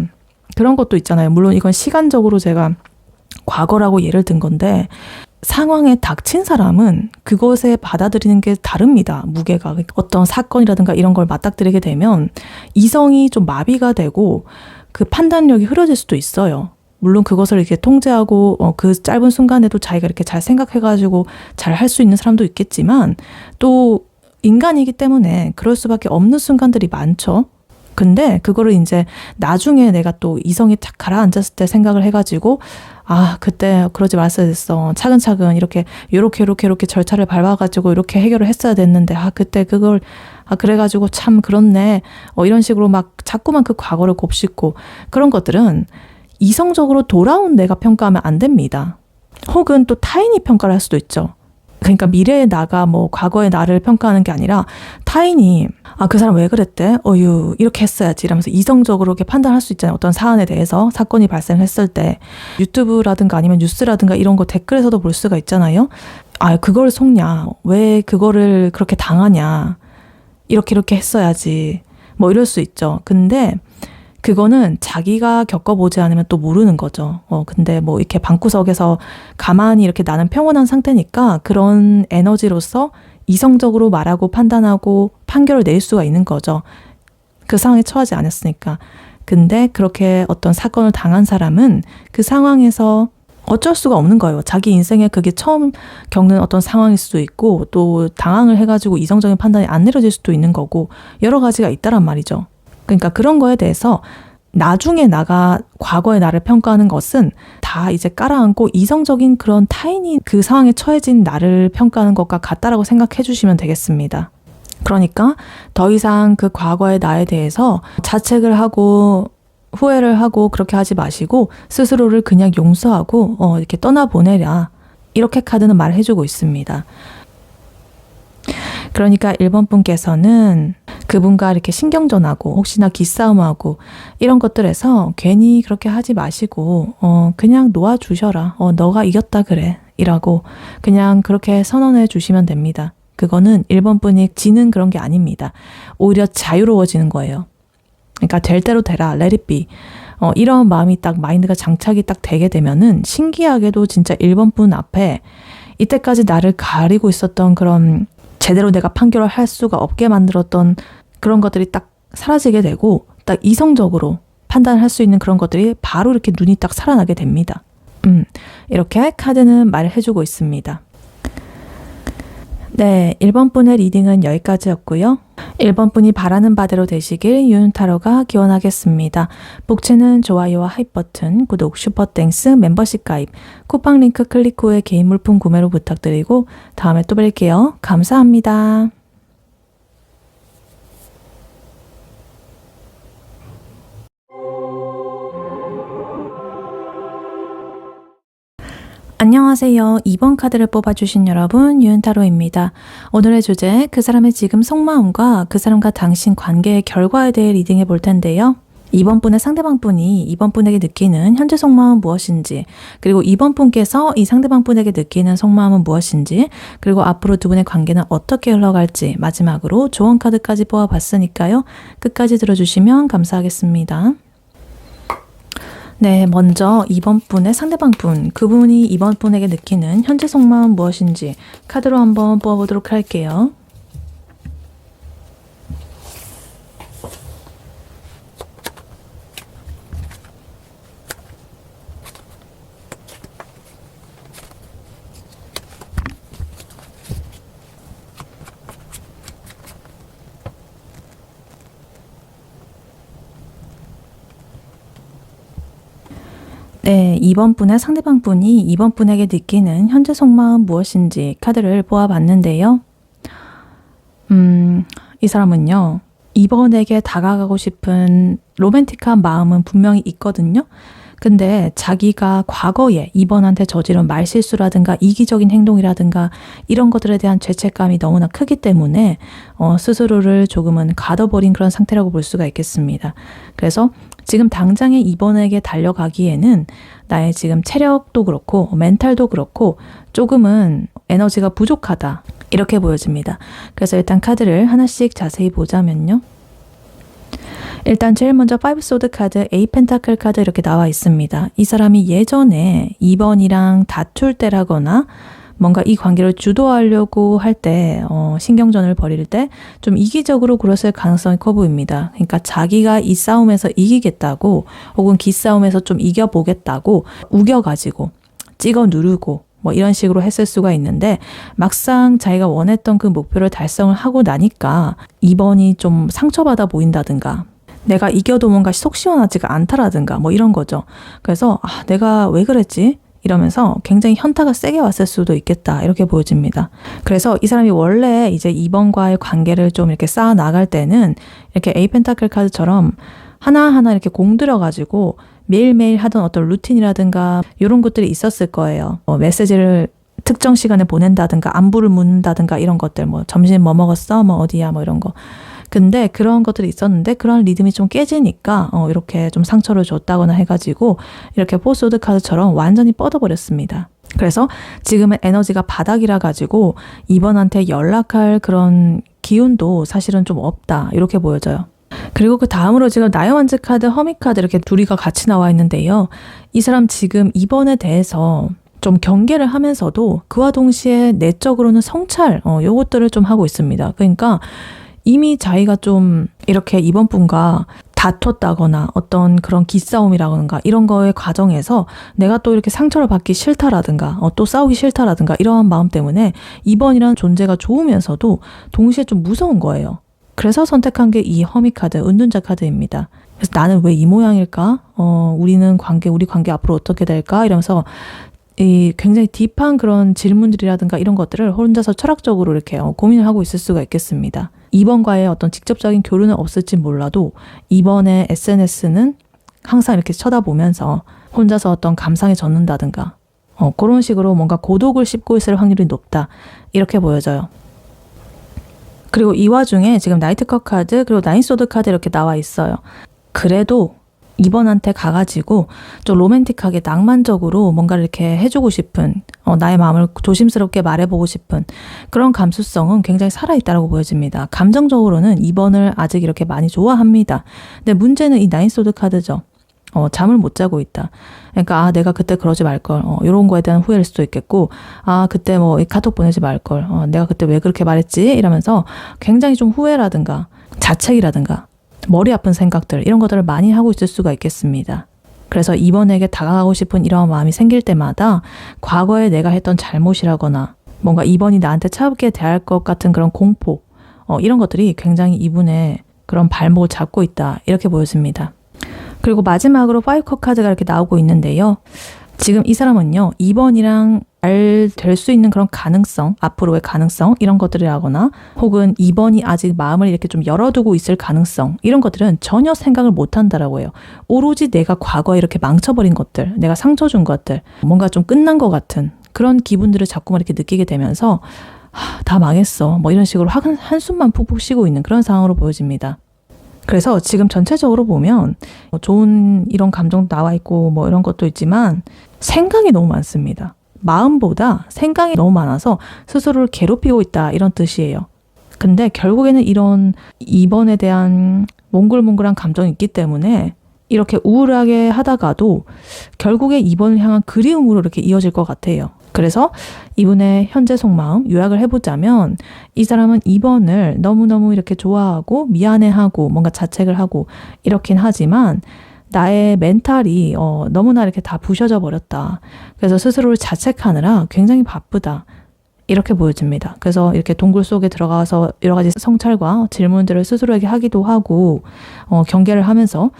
그런 것도 있잖아요. 물론 이건 시간적으로 제가 과거라고 예를 든 건데 상황에 닥친 사람은 그것에 받아들이는 게 다릅니다. 무게가. 어떤 사건이라든가 이런 걸 맞닥뜨리게 되면 이성이 좀 마비가 되고 그 판단력이 흐려질 수도 있어요. 물론 그것을 이렇게 통제하고 그 짧은 순간에도 자기가 이렇게 잘 생각해가지고 잘 할 수 있는 사람도 있겠지만 또 인간이기 때문에 그럴 수밖에 없는 순간들이 많죠. 근데 그거를 이제 나중에 내가 또 이성이 탁 가라앉았을 때 생각을 해가지고 아 그때 그러지 말았어야 됐어. 차근차근 이렇게 절차를 밟아가지고 이렇게 해결을 했어야 됐는데 아 그때 그걸 그래가지고 참 그렇네. 이런 식으로 막 자꾸만 그 과거를 곱씹고 그런 것들은 이성적으로 돌아온 내가 평가하면 안 됩니다. 혹은 또 타인이 평가를 할 수도 있죠. 그러니까 미래의 나가 뭐 과거의 나를 평가하는 게 아니라 타인이 그 사람 왜 그랬대? 이렇게 했어야지 이러면서 이성적으로 이렇게 판단할 수 있잖아요. 어떤 사안에 대해서 사건이 발생했을 때 유튜브라든가 아니면 뉴스라든가 이런 거 댓글에서도 볼 수가 있잖아요. 그걸 속냐? 왜 그거를 그렇게 당하냐? 이렇게 했어야지. 뭐 이럴 수 있죠. 근데 그거는 자기가 겪어보지 않으면 또 모르는 거죠. 근데 뭐 이렇게 방구석에서 가만히 이렇게 나는 평온한 상태니까 그런 에너지로서 이성적으로 말하고 판단하고 판결을 내릴 수가 있는 거죠. 그 상황에 처하지 않았으니까. 근데 그렇게 어떤 사건을 당한 사람은 그 상황에서 어쩔 수가 없는 거예요. 자기 인생에 그게 처음 겪는 어떤 상황일 수도 있고 또 당황을 해가지고 이성적인 판단이 안 내려질 수도 있는 거고 여러 가지가 있다란 말이죠. 그러니까 그런 거에 대해서 나중에 나가 과거의 나를 평가하는 것은 다 이제 깔아앉고 이성적인 그런 타인이 그 상황에 처해진 나를 평가하는 것과 같다라고 생각해 주시면 되겠습니다. 그러니까 더 이상 그 과거의 나에 대해서 자책을 하고 후회를 하고 그렇게 하지 마시고 스스로를 그냥 용서하고 이렇게 떠나보내랴. 이렇게 카드는 말해주고 있습니다. 그러니까 1번 분께서는 그분과 이렇게 신경전하고 혹시나 기싸움하고 이런 것들에서 괜히 그렇게 하지 마시고 그냥 놓아주셔라. 너가 이겼다 그래. 이라고 그냥 그렇게 선언해 주시면 됩니다. 그거는 1번 분이 지는 그런 게 아닙니다. 오히려 자유로워지는 거예요. 그러니까 될 대로 되라. let it be. 이런 마음이 딱 마인드가 장착이 딱 되게 되면은 신기하게도 진짜 1번 분 앞에 이때까지 나를 가리고 있었던 그런 제대로 내가 판결을 할 수가 없게 만들었던 그런 것들이 딱 사라지게 되고 딱 이성적으로 판단할 수 있는 그런 것들이 바로 이렇게 눈이 딱 살아나게 됩니다. 이렇게 카드는 말을 해주고 있습니다. 네, 1번 분의 리딩은 여기까지였고요. 1번 분이 바라는 바대로 되시길 유윤타로가 기원하겠습니다. 복채는 좋아요와 하이 버튼, 구독, 슈퍼땡스, 멤버십 가입, 쿠팡 링크 클릭 후에 개인 물품 구매로 부탁드리고 다음에 또 뵐게요. 감사합니다. 안녕하세요. 2번 카드를 뽑아주신 여러분, 유은타로입니다. 오늘의 주제, 그 사람의 지금 속마음과 그 사람과 당신 관계의 결과에 대해 리딩해 볼 텐데요. 2번 분의 상대방 분이 2번 분에게 느끼는 현재 속마음은 무엇인지, 그리고 2번 분께서 이 상대방 분에게 느끼는 속마음은 무엇인지, 그리고 앞으로 두 분의 관계는 어떻게 흘러갈지 마지막으로 조언 카드까지 뽑아봤으니까요. 끝까지 들어주시면 감사하겠습니다. 네, 먼저 2번 분의 상대방 분, 그분이 2번 분에게 느끼는 현재 속마음 무엇인지 카드로 한번 뽑아보도록 할게요. 네, 2번 분의 상대방 분이 2번 분에게 느끼는 현재 속마음 무엇인지 카드를 보아봤는데요. 이 사람은요, 2번에게 다가가고 싶은 로맨틱한 마음은 분명히 있거든요. 근데 자기가 과거에 2번한테 저지른 말실수라든가 이기적인 행동이라든가 이런 것들에 대한 죄책감이 너무나 크기 때문에 스스로를 조금은 가둬버린 그런 상태라고 볼 수가 있겠습니다. 그래서 지금 당장에 2번에게 달려가기에는 나의 지금 체력도 그렇고 멘탈도 그렇고 조금은 에너지가 부족하다 이렇게 보여집니다. 그래서 일단 카드를 하나씩 자세히 보자면요. 일단 제일 먼저 5 소드 카드, A 펜타클 카드 이렇게 나와 있습니다. 이 사람이 예전에 2번이랑 다툴 때라거나 뭔가 이 관계를 주도하려고 할 때 신경전을 벌일 때 좀 이기적으로 굴었을 가능성이 커 보입니다. 그러니까 자기가 이 싸움에서 이기겠다고 혹은 기싸움에서 좀 이겨보겠다고 우겨가지고 찍어 누르고 뭐 이런 식으로 했을 수가 있는데 막상 자기가 원했던 그 목표를 달성을 하고 나니까 2번이 좀 상처받아 보인다든가 내가 이겨도 뭔가 속 시원하지가 않다라든가 뭐 이런 거죠. 그래서 내가 왜 그랬지? 이러면서 굉장히 현타가 세게 왔을 수도 있겠다 이렇게 보여집니다. 그래서 이 사람이 원래 이제 2번과의 관계를 좀 이렇게 쌓아 나갈 때는 이렇게 A 펜타클 카드처럼 하나하나 이렇게 공들여가지고 매일매일 하던 어떤 루틴이라든가 이런 것들이 있었을 거예요. 메시지를 특정 시간에 보낸다든가 안부를 묻는다든가 이런 것들 뭐 점심 뭐 먹었어? 뭐 어디야? 뭐 이런 거. 근데 그런 것들이 있었는데 그런 리듬이 좀 깨지니까 이렇게 좀 상처를 줬다거나 해가지고 이렇게 포스드 카드처럼 완전히 뻗어버렸습니다. 그래서 지금은 에너지가 바닥이라 가지고 2번한테 연락할 그런 기운도 사실은 좀 없다 이렇게 보여져요. 그리고 그 다음으로 지금 나이완즈 카드, 허미 카드 이렇게 둘이가 같이 나와 있는데요. 이 사람 지금 2번에 대해서 좀 경계를 하면서도 그와 동시에 내적으로는 성찰 요것들을 좀 하고 있습니다. 그러니까 이미 자기가 좀 이렇게 2번 분과 다퉜다거나 어떤 그런 기싸움이라든가 이런 거의 과정에서 내가 또 이렇게 상처를 받기 싫다라든가 또 싸우기 싫다라든가 이러한 마음 때문에 2번이라는 존재가 좋으면서도 동시에 좀 무서운 거예요. 그래서 선택한 게 이 허미 카드, 은둔자 카드입니다. 그래서 나는 왜 이 모양일까? 우리 관계 앞으로 어떻게 될까? 이러면서 이 굉장히 딥한 그런 질문들이라든가 이런 것들을 혼자서 철학적으로 이렇게 고민을 하고 있을 수가 있겠습니다. 2번과의 어떤 직접적인 교류는 없을지 몰라도 2번의 SNS는 항상 이렇게 쳐다보면서 혼자서 어떤 감상에 젖는다든가 그런 식으로 뭔가 고독을 씹고 있을 확률이 높다 이렇게 보여져요. 그리고 이 와중에 지금 나이트컵 카드 그리고 나인소드 카드 이렇게 나와 있어요. 그래도 2번한테 가가지고 좀 로맨틱하게 낭만적으로 뭔가를 이렇게 해주고 싶은 나의 마음을 조심스럽게 말해보고 싶은 그런 감수성은 굉장히 살아있다고 보여집니다. 감정적으로는 2번을 아직 이렇게 많이 좋아합니다. 근데 문제는 이 나인소드 카드죠. 잠을 못 자고 있다. 그러니까 내가 그때 그러지 말걸. 이런 거에 대한 후회일 수도 있겠고 그때 뭐 카톡 보내지 말걸. 내가 그때 왜 그렇게 말했지? 이러면서 굉장히 좀 후회라든가 자책이라든가 머리 아픈 생각들 이런 것들을 많이 하고 있을 수가 있겠습니다. 그래서 2번에게 다가가고 싶은 이런 마음이 생길 때마다 과거에 내가 했던 잘못이라거나 뭔가 2번이 나한테 차갑게 대할 것 같은 그런 공포 이런 것들이 굉장히 이분의 그런 발목을 잡고 있다 이렇게 보여집니다. 그리고 마지막으로 5컵 카드가 이렇게 나오고 있는데요. 지금 이 사람은요 2번이랑 잘 될 수 있는 그런 가능성, 앞으로의 가능성 이런 것들이라거나 혹은 2번이 아직 마음을 이렇게 좀 열어두고 있을 가능성 이런 것들은 전혀 생각을 못 한다라고 해요. 오로지 내가 과거에 이렇게 망쳐버린 것들, 내가 상처 준 것들, 뭔가 좀 끝난 것 같은 그런 기분들을 자꾸만 이렇게 느끼게 되면서 다 망했어 뭐 이런 식으로 한숨만 푹푹 쉬고 있는 그런 상황으로 보여집니다. 그래서 지금 전체적으로 보면 좋은 이런 감정도 나와 있고 뭐 이런 것도 있지만 생각이 너무 많습니다. 마음보다 생각이 너무 많아서 스스로를 괴롭히고 있다 이런 뜻이에요. 근데 결국에는 이런 2번에 대한 몽글몽글한 감정이 있기 때문에 이렇게 우울하게 하다가도 결국에 2번을 향한 그리움으로 이렇게 이어질 것 같아요. 그래서 이분의 현재 속마음 요약을 해보자면 이 사람은 2번을 너무너무 이렇게 좋아하고 미안해하고 뭔가 자책을 하고 이렇긴 하지만 나의 멘탈이 너무나 이렇게 다 부셔져 버렸다. 그래서 스스로를 자책하느라 굉장히 바쁘다. 이렇게 보여집니다. 그래서 이렇게 동굴 속에 들어가서 여러 가지 성찰과 질문들을 스스로에게 하기도 하고 경계를 하면서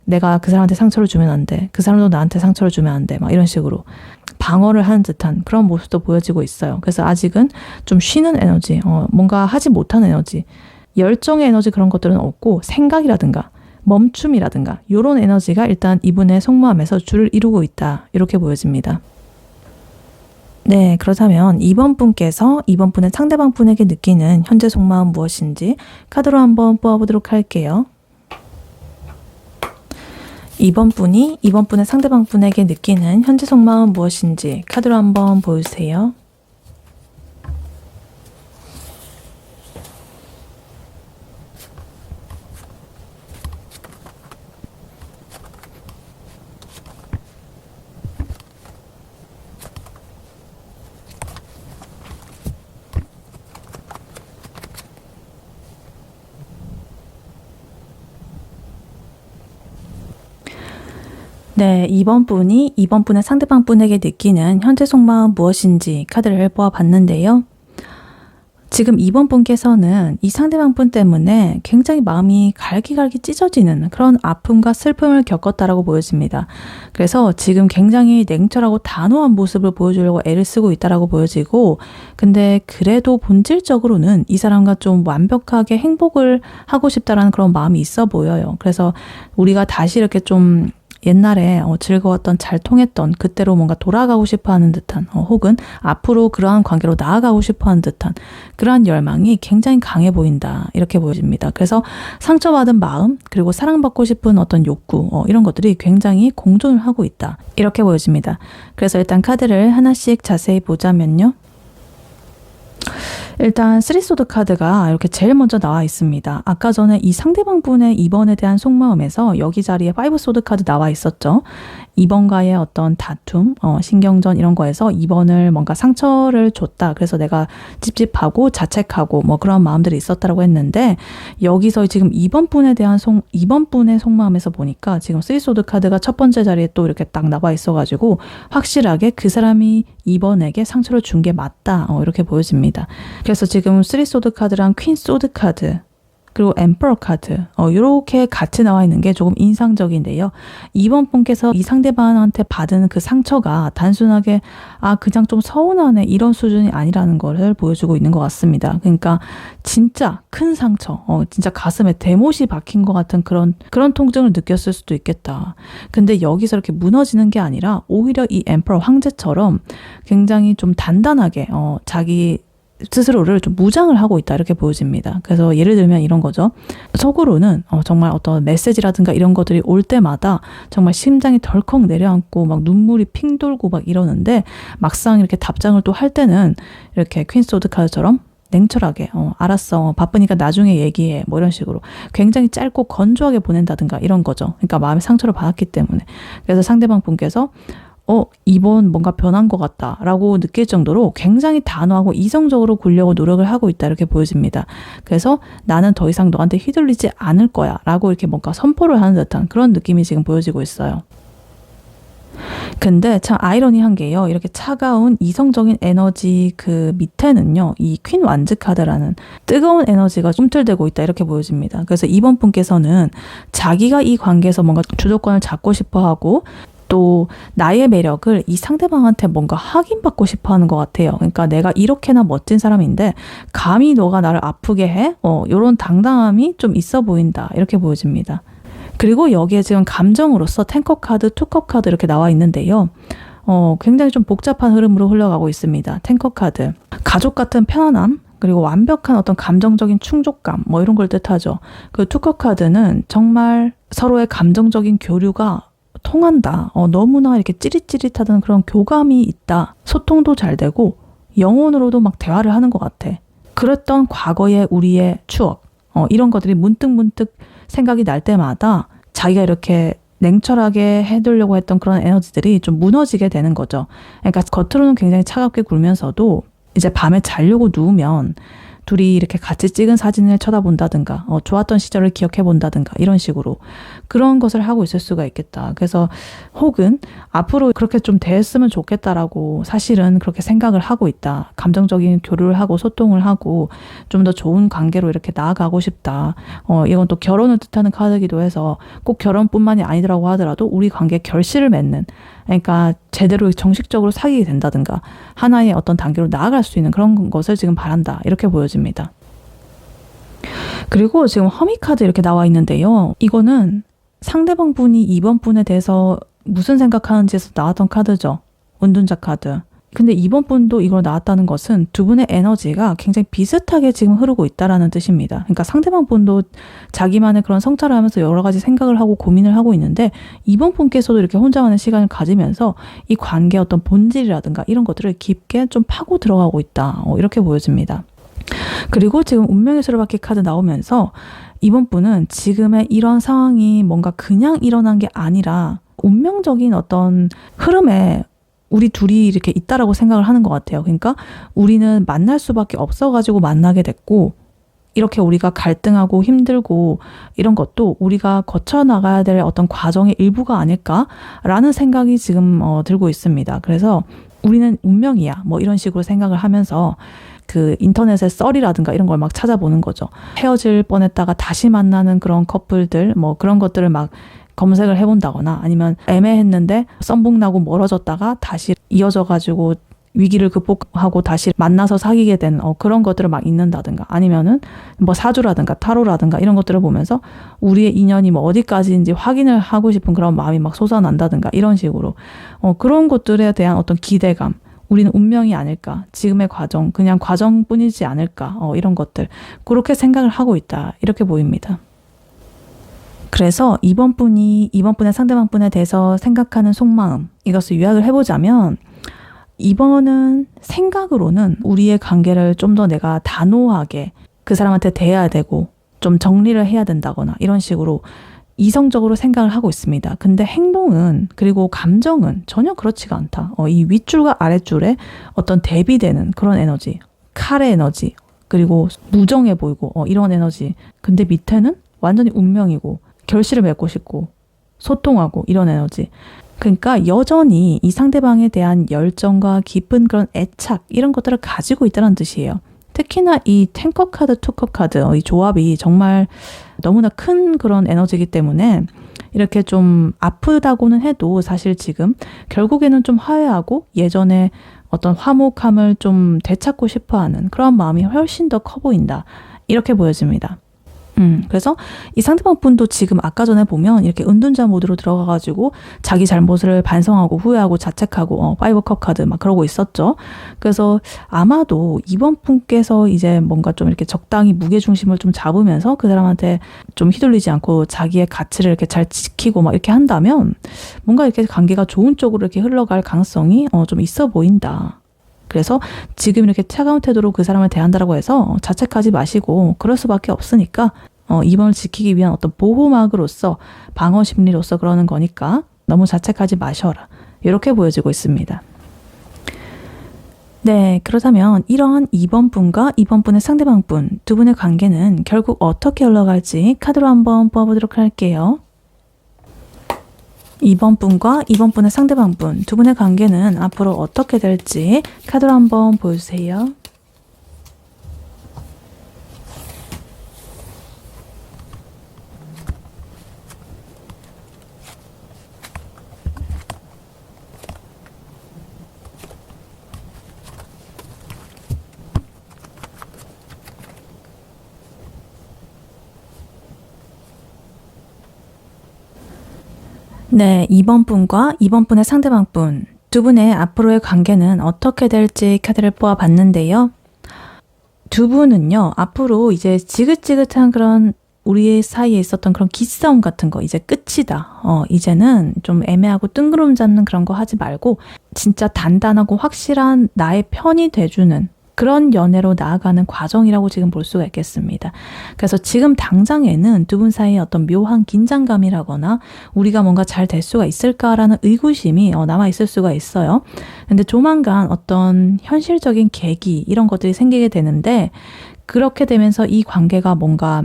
내가 그 사람한테 상처를 주면 안 돼. 그 사람도 나한테 상처를 주면 안 돼. 막 이런 식으로 방어를 하는 듯한 그런 모습도 보여지고 있어요. 그래서 아직은 좀 쉬는 에너지, 뭔가 하지 못한 에너지, 열정의 에너지 그런 것들은 없고 생각이라든가 멈춤이라든가 이런 에너지가 일단 이분의 속마음에서 줄을 이루고 있다. 이렇게 보여집니다. 네, 그렇다면 2번 분께서 2번 분의 상대방 분에게 느끼는 현재 속마음 무엇인지 카드로 한번 뽑아보도록 할게요. 2번 분이 2번 분의 상대방 분에게 느끼는 현재 속마음은 무엇인지 카드로 한번 보여주세요. 네, 2번 분이 2번 분의 상대방 분에게 느끼는 현재 속마음 무엇인지 카드를 뽑아봤는데요. 지금 2번 분께서는 이 상대방 분 때문에 굉장히 마음이 갈기갈기 찢어지는 그런 아픔과 슬픔을 겪었다라고 보여집니다. 그래서 지금 굉장히 냉철하고 단호한 모습을 보여주려고 애를 쓰고 있다라고 보여지고, 근데 그래도 본질적으로는 이 사람과 좀 완벽하게 행복을 하고 싶다라는 그런 마음이 있어 보여요. 그래서 우리가 다시 이렇게 좀 옛날에 즐거웠던 잘 통했던 그때로 뭔가 돌아가고 싶어하는 듯한 혹은 앞으로 그러한 관계로 나아가고 싶어하는 듯한 그러한 열망이 굉장히 강해 보인다 이렇게 보여집니다. 그래서 상처받은 마음 그리고 사랑받고 싶은 어떤 욕구 이런 것들이 굉장히 공존을 하고 있다 이렇게 보여집니다. 그래서 일단 카드를 하나씩 자세히 보자면요. 일단 3소드 카드가 이렇게 제일 먼저 나와 있습니다. 아까 전에 이 상대방 분의 2번에 대한 속마음에서 여기 자리에 5소드 카드 나와 있었죠. 2번과의 어떤 다툼, 신경전 이런 거에서 2번을 뭔가 상처를 줬다. 그래서 내가 찝찝하고 자책하고 뭐 그런 마음들이 있었다라고 했는데 여기서 지금 2번 분에 대한 2번 분의 속마음에서 보니까 지금 3소드 카드가 첫 번째 자리에 또 이렇게 딱 나와 있어가지고 확실하게 그 사람이 2번에게 상처를 준 게 맞다. 이렇게 보여집니다. 그래서 지금 3소드 카드랑 퀸소드 카드 그리고 엠퍼러 카드 이렇게 같이 나와 있는 게 조금 인상적인데요. 2번 분께서 이 상대방한테 받은 그 상처가 단순하게 그냥 좀 서운하네 이런 수준이 아니라는 것을 보여주고 있는 것 같습니다. 그러니까 진짜 큰 상처, 진짜 가슴에 대못이 박힌 것 같은 그런 통증을 느꼈을 수도 있겠다. 근데 여기서 이렇게 무너지는 게 아니라 오히려 이 엠퍼러 황제처럼 굉장히 좀 단단하게 자기 스스로를 좀 무장을 하고 있다 이렇게 보여집니다. 그래서 예를 들면 이런 거죠. 속으로는 정말 어떤 메시지라든가 이런 것들이 올 때마다 정말 심장이 덜컥 내려앉고 막 눈물이 핑 돌고 막 이러는데 막상 이렇게 답장을 또 할 때는 이렇게 퀸소드 카드처럼 냉철하게 알았어 바쁘니까 나중에 얘기해 뭐 이런 식으로 굉장히 짧고 건조하게 보낸다든가 이런 거죠. 그러니까 마음의 상처를 받았기 때문에. 그래서 상대방 분께서 이번 뭔가 변한 것 같다 라고 느낄 정도로 굉장히 단호하고 이성적으로 굴려고 노력을 하고 있다 이렇게 보여집니다. 그래서 나는 더 이상 너한테 휘둘리지 않을 거야 라고 이렇게 뭔가 선포를 하는 듯한 그런 느낌이 지금 보여지고 있어요. 근데 참 아이러니한 게요. 이렇게 차가운 이성적인 에너지 그 밑에는요. 이 퀸 완즈 카드라는 뜨거운 에너지가 꿈틀대고 있다 이렇게 보여집니다. 그래서 이번 분께서는 자기가 이 관계에서 뭔가 주도권을 잡고 싶어 하고 또 나의 매력을 이 상대방한테 뭔가 확인받고 싶어 하는 것 같아요. 그러니까 내가 이렇게나 멋진 사람인데 감히 너가 나를 아프게 해? 이런 당당함이 좀 있어 보인다. 이렇게 보여집니다. 그리고 여기에 지금 감정으로서 탱커 카드, 투컵 카드 이렇게 나와 있는데요. 굉장히 좀 복잡한 흐름으로 흘러가고 있습니다. 탱커 카드. 가족 같은 편안함, 그리고 완벽한 어떤 감정적인 충족감, 뭐 이런 걸 뜻하죠. 그 투컵 카드는 정말 서로의 감정적인 교류가 통한다. 너무나 이렇게 찌릿찌릿하던 그런 교감이 있다. 소통도 잘 되고 영혼으로도 막 대화를 하는 것 같아. 그랬던 과거의 우리의 추억 이런 것들이 문득문득 생각이 날 때마다 자기가 이렇게 냉철하게 해두려고 했던 그런 에너지들이 좀 무너지게 되는 거죠. 그러니까 겉으로는 굉장히 차갑게 굴면서도 이제 밤에 자려고 누우면 둘이 이렇게 같이 찍은 사진을 쳐다본다든가 좋았던 시절을 기억해 본다든가 이런 식으로 그런 것을 하고 있을 수가 있겠다. 그래서 혹은 앞으로 그렇게 좀 됐으면 좋겠다라고 사실은 그렇게 생각을 하고 있다. 감정적인 교류를 하고 소통을 하고 좀 더 좋은 관계로 이렇게 나아가고 싶다. 이건 또 결혼을 뜻하는 카드이기도 해서 꼭 결혼뿐만이 아니더라고 하더라도 우리 관계에 결실을 맺는 그러니까 제대로 정식적으로 사귀게 된다든가 하나의 어떤 단계로 나아갈 수 있는 그런 것을 지금 바란다. 이렇게 보여집니다. 그리고 지금 허미 카드 이렇게 나와 있는데요. 이거는 상대방 분이 이번 분에 대해서 무슨 생각하는지에서 나왔던 카드죠. 운둔자 카드. 근데 이번 분도 이걸 나왔다는 것은 두 분의 에너지가 굉장히 비슷하게 지금 흐르고 있다라는 뜻입니다. 그러니까 상대방 분도 자기만의 그런 성찰을 하면서 여러 가지 생각을 하고 고민을 하고 있는데 이번 분께서도 이렇게 혼자만의 시간을 가지면서 이 관계의 어떤 본질이라든가 이런 것들을 깊게 좀 파고 들어가고 있다. 이렇게 보여집니다. 그리고 지금 운명의 수레바퀴 카드 나오면서 이번 분은 지금의 이런 상황이 뭔가 그냥 일어난 게 아니라 운명적인 어떤 흐름에 우리 둘이 이렇게 있다라고 생각을 하는 것 같아요. 그러니까 우리는 만날 수밖에 없어가지고 만나게 됐고 이렇게 우리가 갈등하고 힘들고 이런 것도 우리가 거쳐나가야 될 어떤 과정의 일부가 아닐까라는 생각이 지금 들고 있습니다. 그래서 우리는 운명이야 뭐 이런 식으로 생각을 하면서 그 인터넷에 썰이라든가 이런 걸 막 찾아보는 거죠. 헤어질 뻔했다가 다시 만나는 그런 커플들 뭐 그런 것들을 막 검색을 해본다거나 아니면 애매했는데 썸북나고 멀어졌다가 다시 이어져가지고 위기를 극복하고 다시 만나서 사귀게 된 그런 것들을 막 읽는다든가 아니면은 뭐 사주라든가 타로라든가 이런 것들을 보면서 우리의 인연이 뭐 어디까지인지 확인을 하고 싶은 그런 마음이 막 솟아난다든가 이런 식으로 그런 것들에 대한 어떤 기대감 우리는 운명이 아닐까 지금의 과정 그냥 과정뿐이지 않을까 이런 것들 그렇게 생각을 하고 있다 이렇게 보입니다. 그래서 이번 분의 상대방 분에 대해서 생각하는 속마음 이것을 요약을 해보자면 이번은 생각으로는 우리의 관계를 좀 더 내가 단호하게 그 사람한테 대해야 되고 좀 정리를 해야 된다거나 이런 식으로 이성적으로 생각을 하고 있습니다. 근데 행동은 그리고 감정은 전혀 그렇지가 않다. 이 윗줄과 아랫줄에 어떤 대비되는 그런 에너지, 칼의 에너지 그리고 무정해 보이고 이런 에너지 근데 밑에는 완전히 운명이고 결실을 맺고 싶고 소통하고 이런 에너지 그러니까 여전히 이 상대방에 대한 열정과 깊은 그런 애착 이런 것들을 가지고 있다는 뜻이에요. 특히나 이 탱커 카드, 투컵 카드 이 조합이 정말 너무나 큰 그런 에너지이기 때문에 이렇게 좀 아프다고는 해도 사실 지금 결국에는 좀 화해하고 예전에 어떤 화목함을 좀 되찾고 싶어하는 그런 마음이 훨씬 더 커 보인다. 이렇게 보여집니다. 그래서 이 상대방 분도 지금 아까 전에 보면 이렇게 은둔자 모드로 들어가가지고 자기 잘못을 반성하고 후회하고 자책하고 파이브 컵 카드 막 그러고 있었죠. 그래서 아마도 이번 분께서 이제 뭔가 좀 이렇게 적당히 무게중심을 좀 잡으면서 그 사람한테 좀 휘둘리지 않고 자기의 가치를 이렇게 잘 지키고 막 이렇게 한다면 뭔가 이렇게 관계가 좋은 쪽으로 이렇게 흘러갈 가능성이 좀 있어 보인다. 그래서 지금 이렇게 차가운 태도로 그 사람을 대한다라고 해서 자책하지 마시고 그럴 수밖에 없으니까 이번을 지키기 위한 어떤 보호막으로서 방어 심리로서 그러는 거니까 너무 자책하지 마셔라. 이렇게 보여지고 있습니다. 네, 그렇다면 이러한 2번 분과 2번 분의 상대방 분 두 분의 관계는 결국 어떻게 흘러갈지 카드로 한번 뽑아보도록 할게요. 2번 분과 2번 분의 상대방 분 두 분의 관계는 앞으로 어떻게 될지 카드로 한번 보여주세요. 네, 2번 분과 2번 분의 상대방 분 두 분의 앞으로의 관계는 어떻게 될지 카드를 뽑아봤는데요. 두 분은요, 앞으로 이제 지긋지긋한 그런 우리 사이에 있었던 그런 기싸움 같은 거 이제 끝이다. 이제는 좀 애매하고 뜬구름 잡는 그런 거 하지 말고 진짜 단단하고 확실한 나의 편이 돼주는 그런 연애로 나아가는 과정이라고 지금 볼 수가 있겠습니다. 그래서 지금 당장에는 두 분 사이에 어떤 묘한 긴장감이라거나 우리가 뭔가 잘 될 수가 있을까라는 의구심이 남아있을 수가 있어요. 근데 조만간 어떤 현실적인 계기 이런 것들이 생기게 되는데 그렇게 되면서 이 관계가 뭔가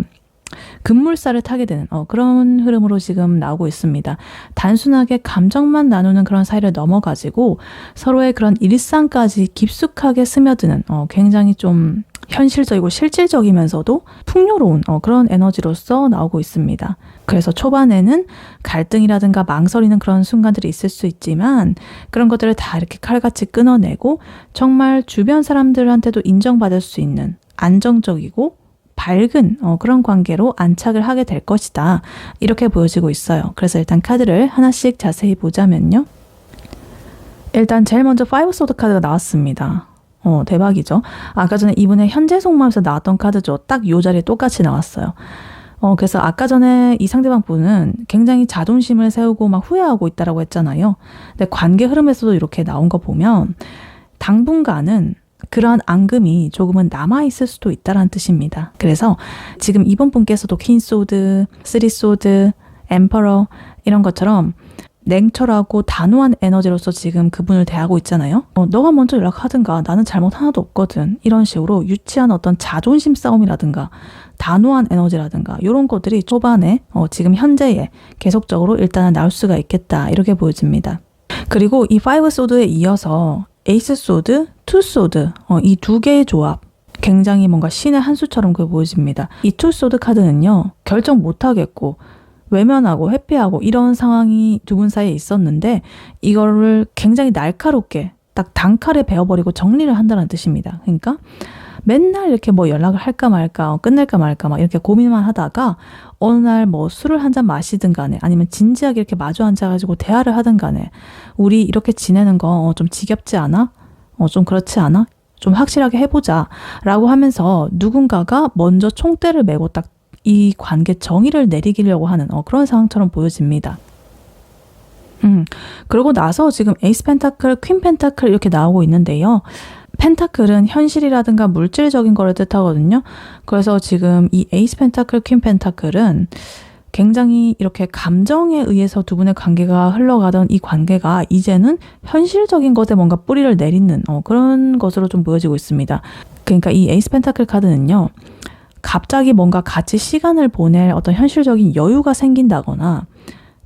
급물살을 타게 되는 그런 흐름으로 지금 나오고 있습니다. 단순하게 감정만 나누는 그런 사이를 넘어가지고 서로의 그런 일상까지 깊숙하게 스며드는 굉장히 좀 현실적이고 실질적이면서도 풍요로운 그런 에너지로서 나오고 있습니다. 그래서 초반에는 갈등이라든가 망설이는 그런 순간들이 있을 수 있지만 그런 것들을 다 이렇게 칼같이 끊어내고 정말 주변 사람들한테도 인정받을 수 있는 안정적이고 밝은 그런 관계로 안착을 하게 될 것이다. 이렇게 보여지고 있어요. 그래서 일단 카드를 하나씩 자세히 보자면요. 일단 제일 먼저 5 소드 카드가 나왔습니다. 대박이죠. 아까 전에 이분의 현재 속마음에서 나왔던 카드죠. 딱 이 자리에 똑같이 나왔어요. 그래서 아까 전에 이 상대방 분은 굉장히 자존심을 세우고 막 후회하고 있다라고 했잖아요. 근데 관계 흐름에서도 이렇게 나온 거 보면 당분간은 그러한 앙금이 조금은 남아있을 수도 있다는 뜻입니다. 그래서 지금 이번 분께서도 퀸소드, 쓰리소드, 엠퍼러 이런 것처럼 냉철하고 단호한 에너지로서 지금 그분을 대하고 있잖아요. 너가 먼저 연락하든가 나는 잘못 하나도 없거든. 이런 식으로 유치한 어떤 자존심 싸움이라든가 단호한 에너지라든가 이런 것들이 초반에 지금 현재에 계속적으로 일단은 나올 수가 있겠다. 이렇게 보여집니다. 그리고 이 5 소드에 이어서 에이스 소드, 투 소드 이 두 개의 조합 굉장히 뭔가 신의 한 수처럼 보여집니다. 이 투 소드 카드는요. 결정 못하겠고 외면하고 회피하고 이런 상황이 두 분 사이에 있었는데 이거를 굉장히 날카롭게 딱 단칼에 베어버리고 정리를 한다는 뜻입니다. 그러니까 맨날 이렇게 뭐 연락을 할까 말까 끝낼까 말까 막 이렇게 고민만 하다가 어느 날 뭐 술을 한 잔 마시든 간에 아니면 진지하게 이렇게 마주 앉아가지고 대화를 하든 간에 우리 이렇게 지내는 거 좀 지겹지 않아? 좀 그렇지 않아? 좀 확실하게 해보자 라고 하면서 누군가가 먼저 총대를 메고 딱 이 관계 정의를 내리기려고 하는 그런 상황처럼 보여집니다. 그러고 나서 지금 에이스 펜타클, 퀸 펜타클 이렇게 나오고 있는데요. 펜타클은 현실이라든가 물질적인 거를 뜻하거든요. 그래서 지금 이 에이스 펜타클, 퀸 펜타클은 굉장히 이렇게 감정에 의해서 두 분의 관계가 흘러가던 이 관계가 이제는 현실적인 것에 뭔가 뿌리를 내리는 그런 것으로 좀 보여지고 있습니다. 그러니까 이 에이스 펜타클 카드는요. 갑자기 뭔가 같이 시간을 보낼 어떤 현실적인 여유가 생긴다거나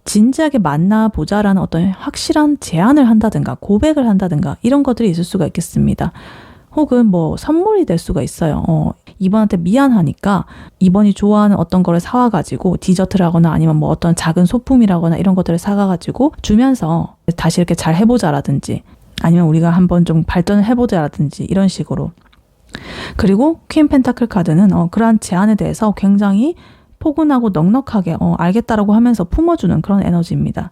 진지하게 만나보자라는 어떤 확실한 제안을 한다든가 고백을 한다든가 이런 것들이 있을 수가 있겠습니다. 혹은 뭐 선물이 될 수가 있어요. 이번한테 미안하니까 이번이 좋아하는 어떤 거를 사와가지고 디저트라거나 아니면 뭐 어떤 작은 소품이라거나 이런 것들을 사가가지고 주면서 다시 이렇게 잘 해보자라든지 아니면 우리가 한번 좀 발전을 해보자라든지 이런 식으로 그리고 퀸 펜타클 카드는 그러한 제안에 대해서 굉장히 포근하고 넉넉하게 알겠다라고 하면서 품어주는 그런 에너지입니다.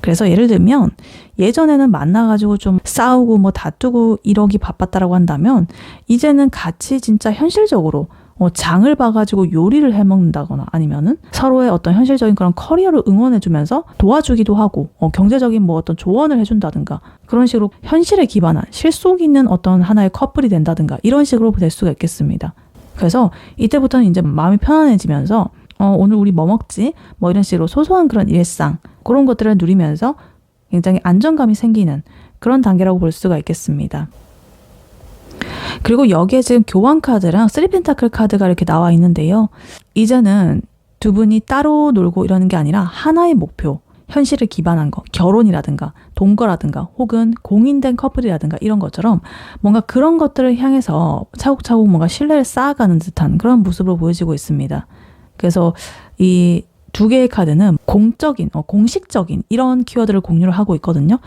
그래서 예를 들면 예전에는 만나가지고 좀 싸우고 뭐 다투고 이러기 바빴다라고 한다면 이제는 같이 진짜 현실적으로 장을 봐가지고 요리를 해먹는다거나 아니면은 서로의 어떤 현실적인 그런 커리어를 응원해주면서 도와주기도 하고 경제적인 뭐 어떤 조언을 해준다든가 그런 식으로 현실에 기반한 실속 있는 어떤 하나의 커플이 된다든가 이런 식으로 될 수가 있겠습니다. 그래서 이때부터는 이제 마음이 편안해지면서 오늘 우리 뭐 먹지? 뭐 이런 식으로 소소한 그런 일상 그런 것들을 누리면서 굉장히 안정감이 생기는 그런 단계라고 볼 수가 있겠습니다. 그리고 여기에 지금 교환 카드랑 3펜타클 카드가 이렇게 나와 있는데요. 이제는 두 분이 따로 놀고 이러는 게 아니라 하나의 목표, 현실을 기반한 거, 결혼이라든가 동거라든가 혹은 공인된 커플이라든가 이런 것처럼 뭔가 그런 것들을 향해서 차곡차곡 뭔가 신뢰를 쌓아가는 듯한 그런 모습으로 보여지고 있습니다. 그래서 이 두 개의 카드는 공적인, 공식적인 이런 키워드를 공유를 하고 있거든요.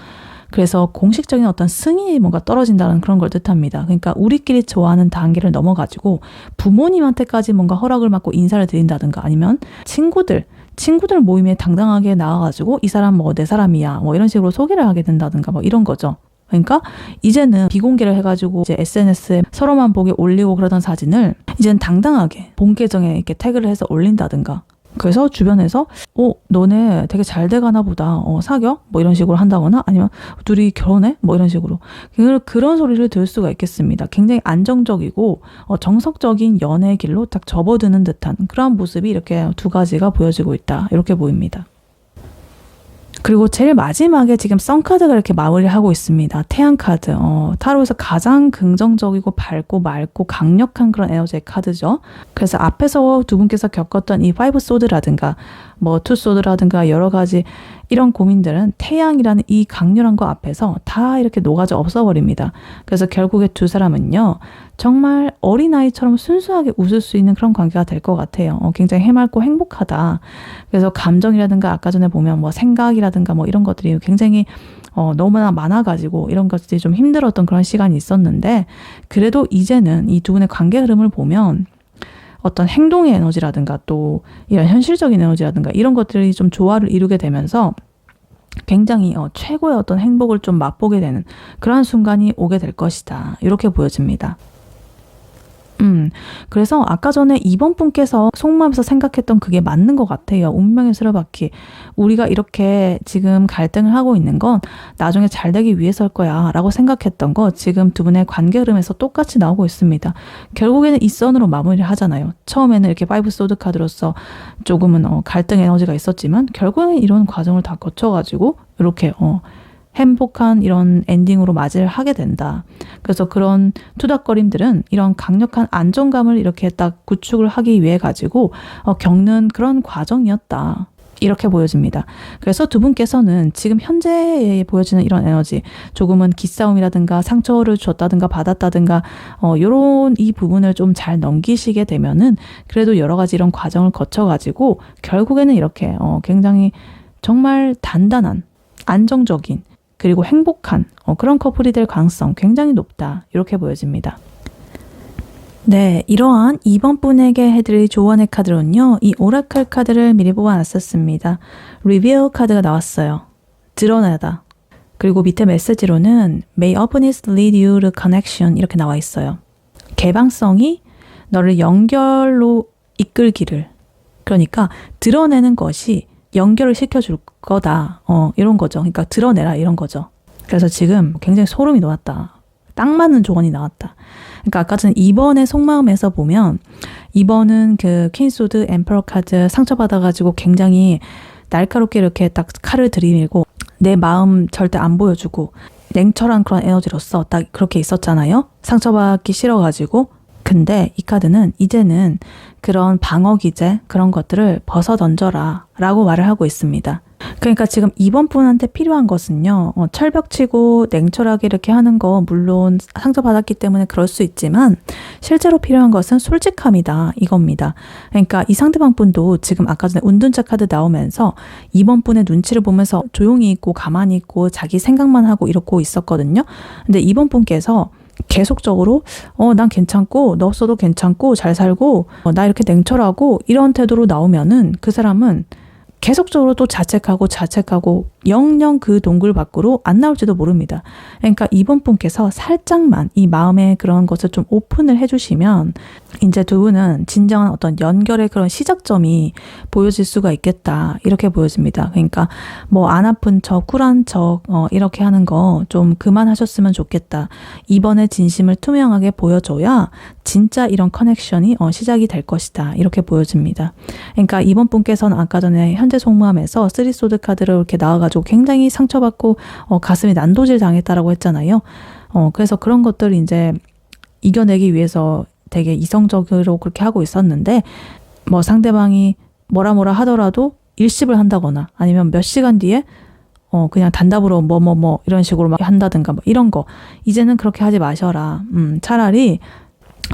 그래서 공식적인 어떤 승인이 뭔가 떨어진다는 그런 걸 뜻합니다. 그러니까 우리끼리 좋아하는 단계를 넘어가지고 부모님한테까지 뭔가 허락을 받고 인사를 드린다든가 아니면 친구들 모임에 당당하게 나와가지고 이 사람 뭐 내 사람이야 뭐 이런 식으로 소개를 하게 된다든가 뭐 이런 거죠. 그러니까 이제는 비공개를 해가지고 이제 SNS에 서로만 보게 올리고 그러던 사진을 이제는 당당하게 본 계정에 이렇게 태그를 해서 올린다든가 그래서 주변에서 너네 되게 잘 돼가나 보다 사겨? 뭐 이런 식으로 한다거나 아니면 둘이 결혼해? 뭐 이런 식으로 그런 소리를 들을 수가 있겠습니다. 굉장히 안정적이고 정석적인 연애의 길로 딱 접어드는 듯한 그런 모습이 이렇게 두 가지가 보여지고 있다 이렇게 보입니다. 그리고 제일 마지막에 지금 선카드가 이렇게 마무리를 하고 있습니다. 태양카드. 타로에서 가장 긍정적이고 밝고 맑고 강력한 그런 에너지의 카드죠. 그래서 앞에서 두 분께서 겪었던 이 5 소드라든가 뭐 2 소드라든가 여러 가지 이런 고민들은 태양이라는 이 강렬한 거 앞에서 다 이렇게 녹아져 없어버립니다. 그래서 결국에 두 사람은요. 정말 어린아이처럼 순수하게 웃을 수 있는 그런 관계가 될 것 같아요. 굉장히 해맑고 행복하다. 그래서 감정이라든가 아까 전에 보면 뭐 생각이라든가 뭐 이런 것들이 굉장히 너무나 많아가지고 이런 것들이 좀 힘들었던 그런 시간이 있었는데 그래도 이제는 이 두 분의 관계 흐름을 보면 어떤 행동의 에너지라든가 또 이런 현실적인 에너지라든가 이런 것들이 좀 조화를 이루게 되면서 굉장히 최고의 어떤 행복을 좀 맛보게 되는 그러한 순간이 오게 될 것이다. 이렇게 보여집니다. 그래서 아까 전에 2번 분께서 속마음에서 생각했던 그게 맞는 것 같아요. 운명의 수레바퀴. 우리가 이렇게 지금 갈등을 하고 있는 건 나중에 잘 되기 위해서일 거야 라고 생각했던 거 지금 두 분의 관계 흐름에서 똑같이 나오고 있습니다. 결국에는 이 선으로 마무리를 하잖아요. 처음에는 이렇게 5 소드 카드로서 조금은 갈등 에너지가 있었지만 결국에는 이런 과정을 다 거쳐가지고 이렇게 행복한 이런 엔딩으로 맞이를 하게 된다. 그래서 그런 투닥거림들은 이런 강력한 안정감을 이렇게 딱 구축을 하기 위해 가지고 겪는 그런 과정이었다. 이렇게 보여집니다. 그래서 두 분께서는 지금 현재에 보여지는 이런 에너지, 조금은 기싸움이라든가 상처를 줬다든가 받았다든가 요런 이 부분을 좀 잘 넘기시게 되면은 그래도 여러 가지 이런 과정을 거쳐가지고 결국에는 이렇게 굉장히 정말 단단한 안정적인 그리고 행복한 그런 커플이 될 가능성 굉장히 높다. 이렇게 보여집니다. 네, 이러한 2번 분에게 해드릴 조언의 카드로는요. 이 오라클 카드를 미리 뽑아놨었습니다. 리비어 카드가 나왔어요. 드러내다. 그리고 밑에 메시지로는 May openness lead you to connection 이렇게 나와 있어요. 개방성이 너를 연결로 이끌기를. 그러니까 드러내는 것이 연결을 시켜줄 거다. 이런 거죠. 그러니까 드러내라 이런 거죠. 그래서 지금 굉장히 소름이 돋았다. 딱 맞는 조언이 나왔다. 그러니까 아까 전 2번의 속마음에서 보면 2번은 그 퀸소드 엠퍼러 카드 상처받아가지고 굉장히 날카롭게 이렇게 딱 칼을 들이밀고 내 마음 절대 안 보여주고 냉철한 그런 에너지로서 딱 그렇게 있었잖아요. 상처받기 싫어가지고. 근데 이 카드는 이제는 그런 방어 기제 그런 것들을 벗어 던져라 라고 말을 하고 있습니다. 그러니까 지금 2번 분한테 필요한 것은요. 철벽치고 냉철하게 이렇게 하는 거 물론 상처받았기 때문에 그럴 수 있지만 실제로 필요한 것은 솔직함이다 이겁니다. 그러니까 이 상대방 분도 지금 아까 전에 운둔자 카드 나오면서 2번 분의 눈치를 보면서 조용히 있고 가만히 있고 자기 생각만 하고 이러고 있었거든요. 근데 2번 분께서 계속적으로 난 괜찮고 너 없어도 괜찮고 잘 살고 나 이렇게 냉철하고 이런 태도로 나오면은 그 사람은 계속적으로 또 자책하고 영영 그 동굴 밖으로 안 나올지도 모릅니다. 그러니까 이번 분께서 살짝만 이 마음의 그런 것을 좀 오픈을 해주시면 이제 두 분은 진정한 어떤 연결의 그런 시작점이 보여질 수가 있겠다, 이렇게 보여집니다. 그러니까 뭐 안 아픈 척, 쿨한 척 이렇게 하는 거 좀 그만하셨으면 좋겠다. 이번에 진심을 투명하게 보여줘야 진짜 이런 커넥션이 시작이 될 것이다, 이렇게 보여집니다. 그러니까 이번 분께서는 아까 전에 현재 속마음에서 쓰리소드 카드를 이렇게 나와가지고 굉장히 상처받고 가슴이 난도질 당했다라고 했잖아요. 그래서 그런 것들을 이제 이겨내기 위해서 되게 이성적으로 그렇게 하고 있었는데, 뭐 상대방이 뭐라 하더라도 일십을 한다거나 아니면 몇 시간 뒤에 그냥 단답으로 뭐 이런 식으로 막 한다든가 뭐 이런 거, 이제는 그렇게 하지 마셔라. 차라리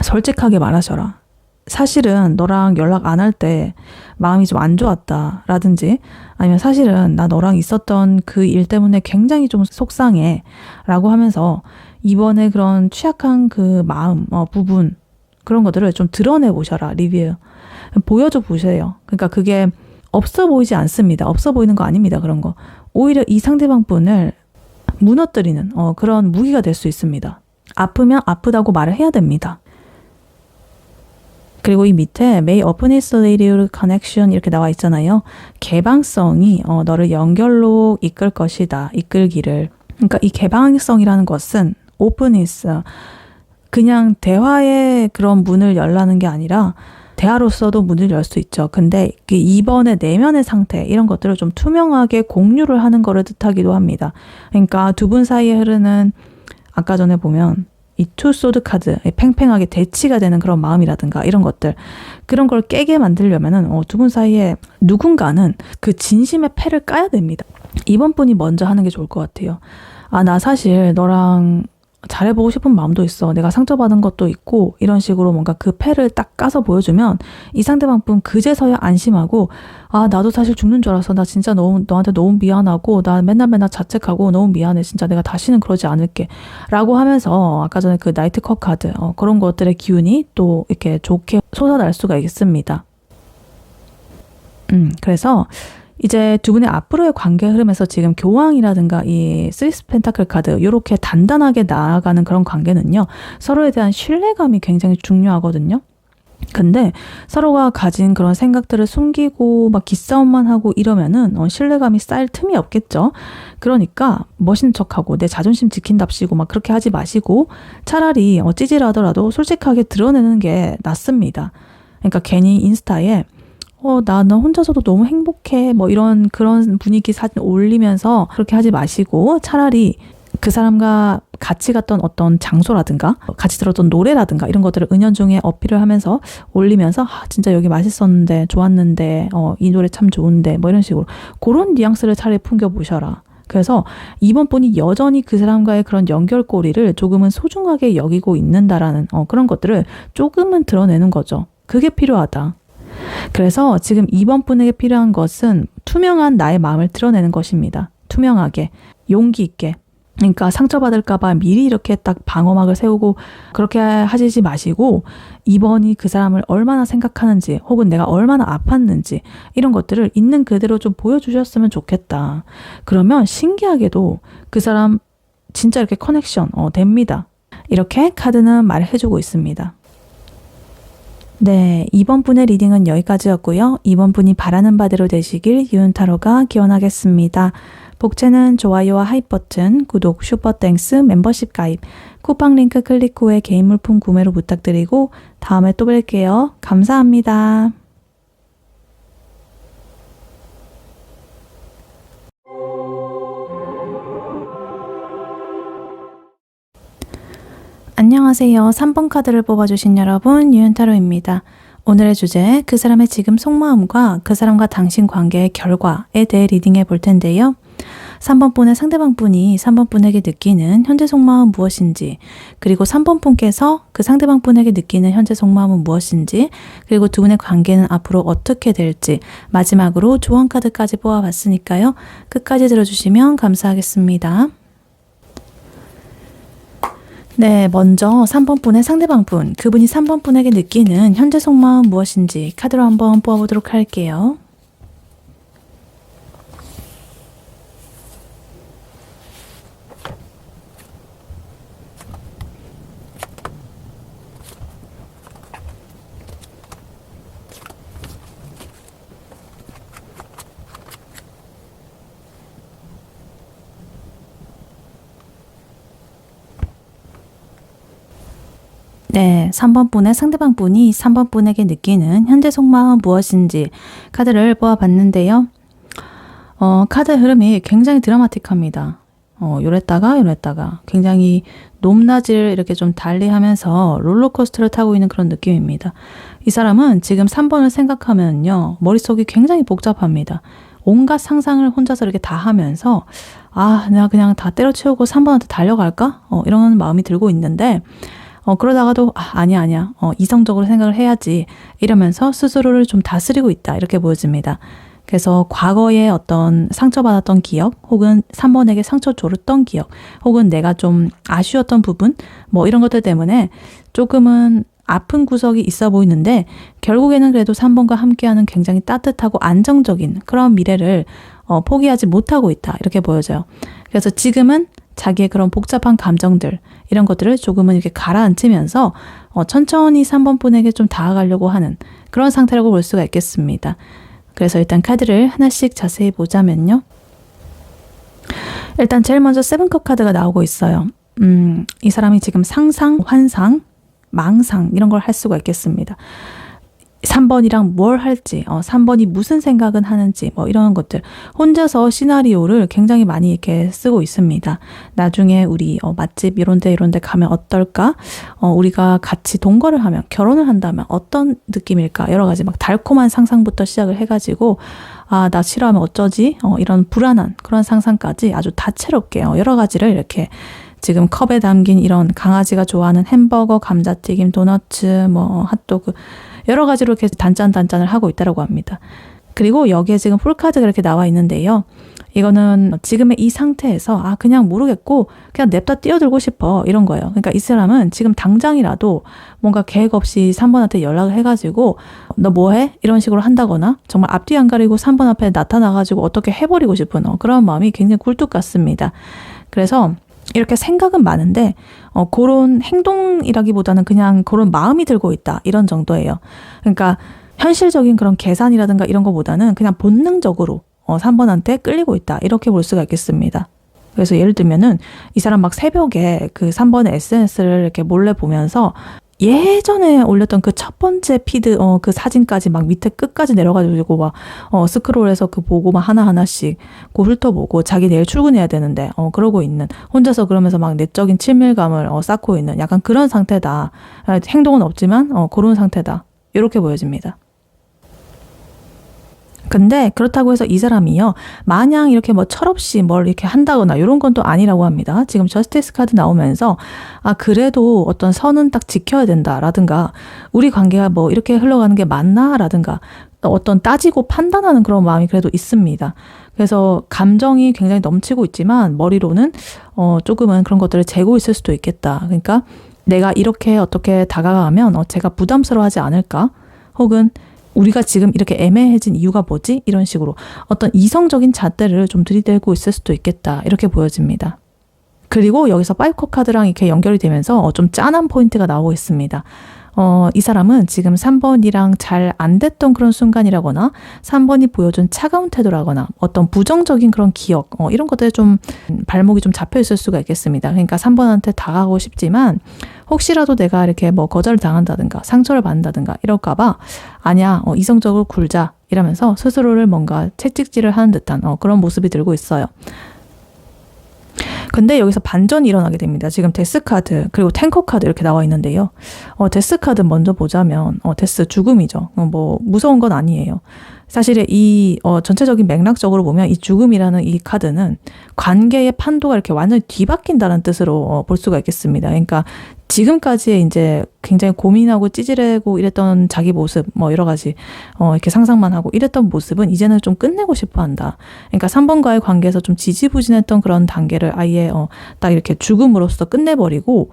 솔직하게 말하셔라. 사실은 너랑 연락 안 할 때 마음이 좀 안 좋았다 라든지, 아니면 사실은 나 너랑 있었던 그 일 때문에 굉장히 좀 속상해 라고 하면서 이번에 그런 취약한 그 마음 부분, 그런 것들을 좀 드러내 보셔라. 리뷰 보여줘 보세요. 그러니까 그게 없어 보이지 않습니다. 없어 보이는 거 아닙니다. 그런 거 오히려 이 상대방 분을 무너뜨리는 그런 무기가 될 수 있습니다. 아프면 아프다고 말을 해야 됩니다. 그리고 이 밑에 May open its lead connection 이렇게 나와 있잖아요. 개방성이 너를 연결로 이끌 것이다. 이끌기를. 그러니까 이 개방성이라는 것은 openness, 그냥 대화의 그런 문을 열라는 게 아니라 대화로서도 문을 열 수 있죠. 근데 이번에 내면의 상태, 이런 것들을 좀 투명하게 공유를 하는 거를 뜻하기도 합니다. 그러니까 두 분 사이에 흐르는, 아까 전에 보면 이 투 소드 카드, 팽팽하게 대치가 되는 그런 마음이라든가 이런 것들, 그런 걸 깨게 만들려면은 두 분 사이에 누군가는 그 진심의 패를 까야 됩니다. 이번 분이 먼저 하는 게 좋을 것 같아요. 나 사실 너랑 잘해보고 싶은 마음도 있어. 내가 상처받은 것도 있고, 이런 식으로 뭔가 그 패를 딱 까서 보여주면 이 상대방 분 그제서야 안심하고, 나도 사실 죽는 줄 알았어. 나 진짜 너한테 너무 미안하고, 나 맨날 자책하고 너무 미안해. 진짜 내가 다시는 그러지 않을게. 라고 하면서 아까 전에 그 나이트 컵 카드, 그런 것들의 기운이 또 이렇게 좋게 솟아날 수가 있습니다. 그래서 이제 두 분의 앞으로의 관계 흐름에서 지금 교황이라든가 이 쓰리스 펜타클 카드, 이렇게 단단하게 나아가는 그런 관계는요, 서로에 대한 신뢰감이 굉장히 중요하거든요. 근데 서로가 가진 그런 생각들을 숨기고 막 기싸움만 하고 이러면은 신뢰감이 쌓일 틈이 없겠죠. 그러니까 멋있는 척하고 내 자존심 지킨답시고 막 그렇게 하지 마시고, 차라리 찌질하더라도 솔직하게 드러내는 게 낫습니다. 그러니까 괜히 인스타에 나는 혼자서도 너무 행복해, 뭐 이런 그런 분위기 사진 올리면서 그렇게 하지 마시고, 차라리 그 사람과 같이 갔던 어떤 장소라든가 같이 들었던 노래라든가 이런 것들을 은연중에 어필을 하면서 올리면서 진짜 여기 맛있었는데, 좋았는데, 이 노래 참 좋은데, 뭐 이런 식으로 그런 뉘앙스를 차라리 풍겨보셔라. 그래서 이번 분이 여전히 그 사람과의 그런 연결고리를 조금은 소중하게 여기고 있는다라는 그런 것들을 조금은 드러내는 거죠. 그게 필요하다. 그래서 지금 이번 분에게 필요한 것은 투명한 나의 마음을 드러내는 것입니다. 투명하게, 용기 있게. 그러니까 상처받을까봐 미리 이렇게 딱 방어막을 세우고 그렇게 하시지 마시고, 이번이 그 사람을 얼마나 생각하는지, 혹은 내가 얼마나 아팠는지, 이런 것들을 있는 그대로 좀 보여주셨으면 좋겠다. 그러면 신기하게도 그 사람 진짜 이렇게 커넥션 됩니다. 이렇게 카드는 말을 해주고 있습니다. 네, 이번 분의 리딩은 여기까지였고요. 이번 분이 바라는 바대로 되시길 유은타로가 기원하겠습니다. 복채는 좋아요와 하이 버튼, 구독, 슈퍼땡스, 멤버십 가입, 쿠팡 링크 클릭 후에 개인 물품 구매로 부탁드리고, 다음에 또 뵐게요. 감사합니다. 안녕하세요. 3번 카드를 뽑아주신 여러분, 유은타로입니다. 오늘의 주제, 그 사람의 지금 속마음과 그 사람과 당신 관계의 결과에 대해 리딩해 볼 텐데요. 3번 분의 상대방 분이 3번 분에게 느끼는 현재 속마음 무엇인지, 그리고 3번 분께서 그 상대방 분에게 느끼는 현재 속마음은 무엇인지, 그리고 두 분의 관계는 앞으로 어떻게 될지, 마지막으로 조언 카드까지 뽑아봤으니까요. 끝까지 들어주시면 감사하겠습니다. 네, 먼저 3번 분의 상대방 분, 그분이 3번 분에게 느끼는 현재 속마음 무엇인지 카드로 한번 뽑아보도록 할게요. 네, 3번 분의 상대방 분이 3번 분에게 느끼는 현재 속마음 무엇인지 카드를 뽑아봤는데요. 카드 흐름이 굉장히 드라마틱합니다. 요랬다가 굉장히 높낮이를 이렇게 좀 달리하면서 롤러코스터를 타고 있는 그런 느낌입니다. 이 사람은 지금 3번을 생각하면요, 머릿속이 굉장히 복잡합니다. 온갖 상상을 혼자서 이렇게 다 하면서 내가 그냥 다 때려치우고 3번한테 달려갈까? 이런 마음이 들고 있는데 그러다가도 아니야. 이성적으로 생각을 해야지. 이러면서 스스로를 좀 다스리고 있다. 이렇게 보여집니다. 그래서 과거에 어떤 상처받았던 기억, 혹은 3번에게 상처 줬던 기억, 혹은 내가 좀 아쉬웠던 부분, 뭐 이런 것들 때문에 조금은 아픈 구석이 있어 보이는데 결국에는 그래도 3번과 함께하는 굉장히 따뜻하고 안정적인 그런 미래를 포기하지 못하고 있다. 이렇게 보여져요. 그래서 지금은 자기의 그런 복잡한 감정들, 이런 것들을 조금은 이렇게 가라앉히면서 천천히 3번 분에게 좀 다가가려고 하는 그런 상태라고 볼 수가 있겠습니다. 그래서 일단 카드를 하나씩 자세히 보자면요. 일단 제일 먼저 세븐컵 카드가 나오고 있어요. 이 사람이 지금 상상, 환상, 망상 이런 걸 할 수가 있겠습니다. 3번이랑 뭘 할지, 3번이 무슨 생각은 하는지, 뭐 이런 것들. 혼자서 시나리오를 굉장히 많이 이렇게 쓰고 있습니다. 나중에 우리 맛집 이런 데 가면 어떨까? 우리가 같이 동거를 하면, 결혼을 한다면 어떤 느낌일까? 여러 가지 막 달콤한 상상부터 시작을 해가지고, 나 싫어하면 어쩌지? 이런 불안한 그런 상상까지 아주 다채롭게 여러 가지를 이렇게 지금 컵에 담긴 이런 강아지가 좋아하는 햄버거, 감자튀김, 도너츠, 뭐 핫도그, 여러 가지로 이렇게 단짠을 하고 있다고 합니다. 그리고 여기에 지금 풀카드가 이렇게 나와 있는데요. 이거는 지금의 이 상태에서 그냥 모르겠고 그냥 냅다 뛰어들고 싶어 이런 거예요. 그러니까 이 사람은 지금 당장이라도 뭔가 계획 없이 3번한테 연락을 해가지고 너 뭐해? 이런 식으로 한다거나 정말 앞뒤 안 가리고 3번 앞에 나타나가지고 어떻게 해버리고 싶은 그런 마음이 굉장히 굴뚝 같습니다. 그래서 이렇게 생각은 많은데 그런 행동이라기보다는 그냥 그런 마음이 들고 있다 이런 정도예요. 그러니까 현실적인 그런 계산이라든가 이런 거보다는 그냥 본능적으로 3번한테 끌리고 있다 이렇게 볼 수가 있겠습니다. 그래서 예를 들면은 이 사람 막 새벽에 그 3번의 SNS를 이렇게 몰래 보면서 예전에 올렸던 그 첫 번째 피드 그 사진까지 막 밑에 끝까지 내려가지고 막 스크롤해서 그 보고 막 하나하나씩 그 훑어보고 자기 내일 출근해야 되는데 그러고 있는, 혼자서 그러면서 막 내적인 친밀감을 쌓고 있는 약간 그런 상태다. 행동은 없지만 그런 상태다. 이렇게 보여집니다. 근데 그렇다고 해서 이 사람이요, 마냥 이렇게 뭐 철없이 뭘 이렇게 한다거나 이런 건 또 아니라고 합니다. 지금 저스티스 카드 나오면서 그래도 어떤 선은 딱 지켜야 된다라든가 우리 관계가 뭐 이렇게 흘러가는 게 맞나라든가 어떤 따지고 판단하는 그런 마음이 그래도 있습니다. 그래서 감정이 굉장히 넘치고 있지만 머리로는 조금은 그런 것들을 재고 있을 수도 있겠다. 그러니까 내가 이렇게 어떻게 다가가면 제가 부담스러워하지 않을까? 혹은 우리가 지금 이렇게 애매해진 이유가 뭐지? 이런 식으로 어떤 이성적인 잣대를 좀 들이대고 있을 수도 있겠다. 이렇게 보여집니다. 그리고 여기서 5컵 카드랑 이렇게 연결이 되면서 좀 짠한 포인트가 나오고 있습니다. 이 사람은 지금 3번이랑 잘 안 됐던 그런 순간이라거나 3번이 보여준 차가운 태도라거나 어떤 부정적인 그런 기억 이런 것들에 좀 발목이 좀 잡혀 있을 수가 있겠습니다. 그러니까 3번한테 다가가고 싶지만 혹시라도 내가 이렇게 뭐 거절을 당한다든가 상처를 받는다든가 이럴까 봐 아니야 이성적으로 굴자 이러면서 스스로를 뭔가 채찍질을 하는 듯한 그런 모습이 들고 있어요. 근데 여기서 반전이 일어나게 됩니다. 지금 데스 카드 그리고 탱커 카드 이렇게 나와 있는데요. 데스 카드 먼저 보자면 데스 죽음이죠. 뭐 무서운 건 아니에요. 사실 이 전체적인 맥락적으로 보면 이 죽음이라는 이 카드는 관계의 판도가 이렇게 완전히 뒤바뀐다는 뜻으로 볼 수가 있겠습니다. 그러니까 지금까지의 이제 굉장히 고민하고 찌질하고 이랬던 자기 모습, 뭐 여러 가지 이렇게 상상만 하고 이랬던 모습은 이제는 좀 끝내고 싶어 한다. 그러니까 3번과의 관계에서 좀 지지부진했던 그런 단계를 아예 아예 딱 이렇게 죽음으로써 끝내버리고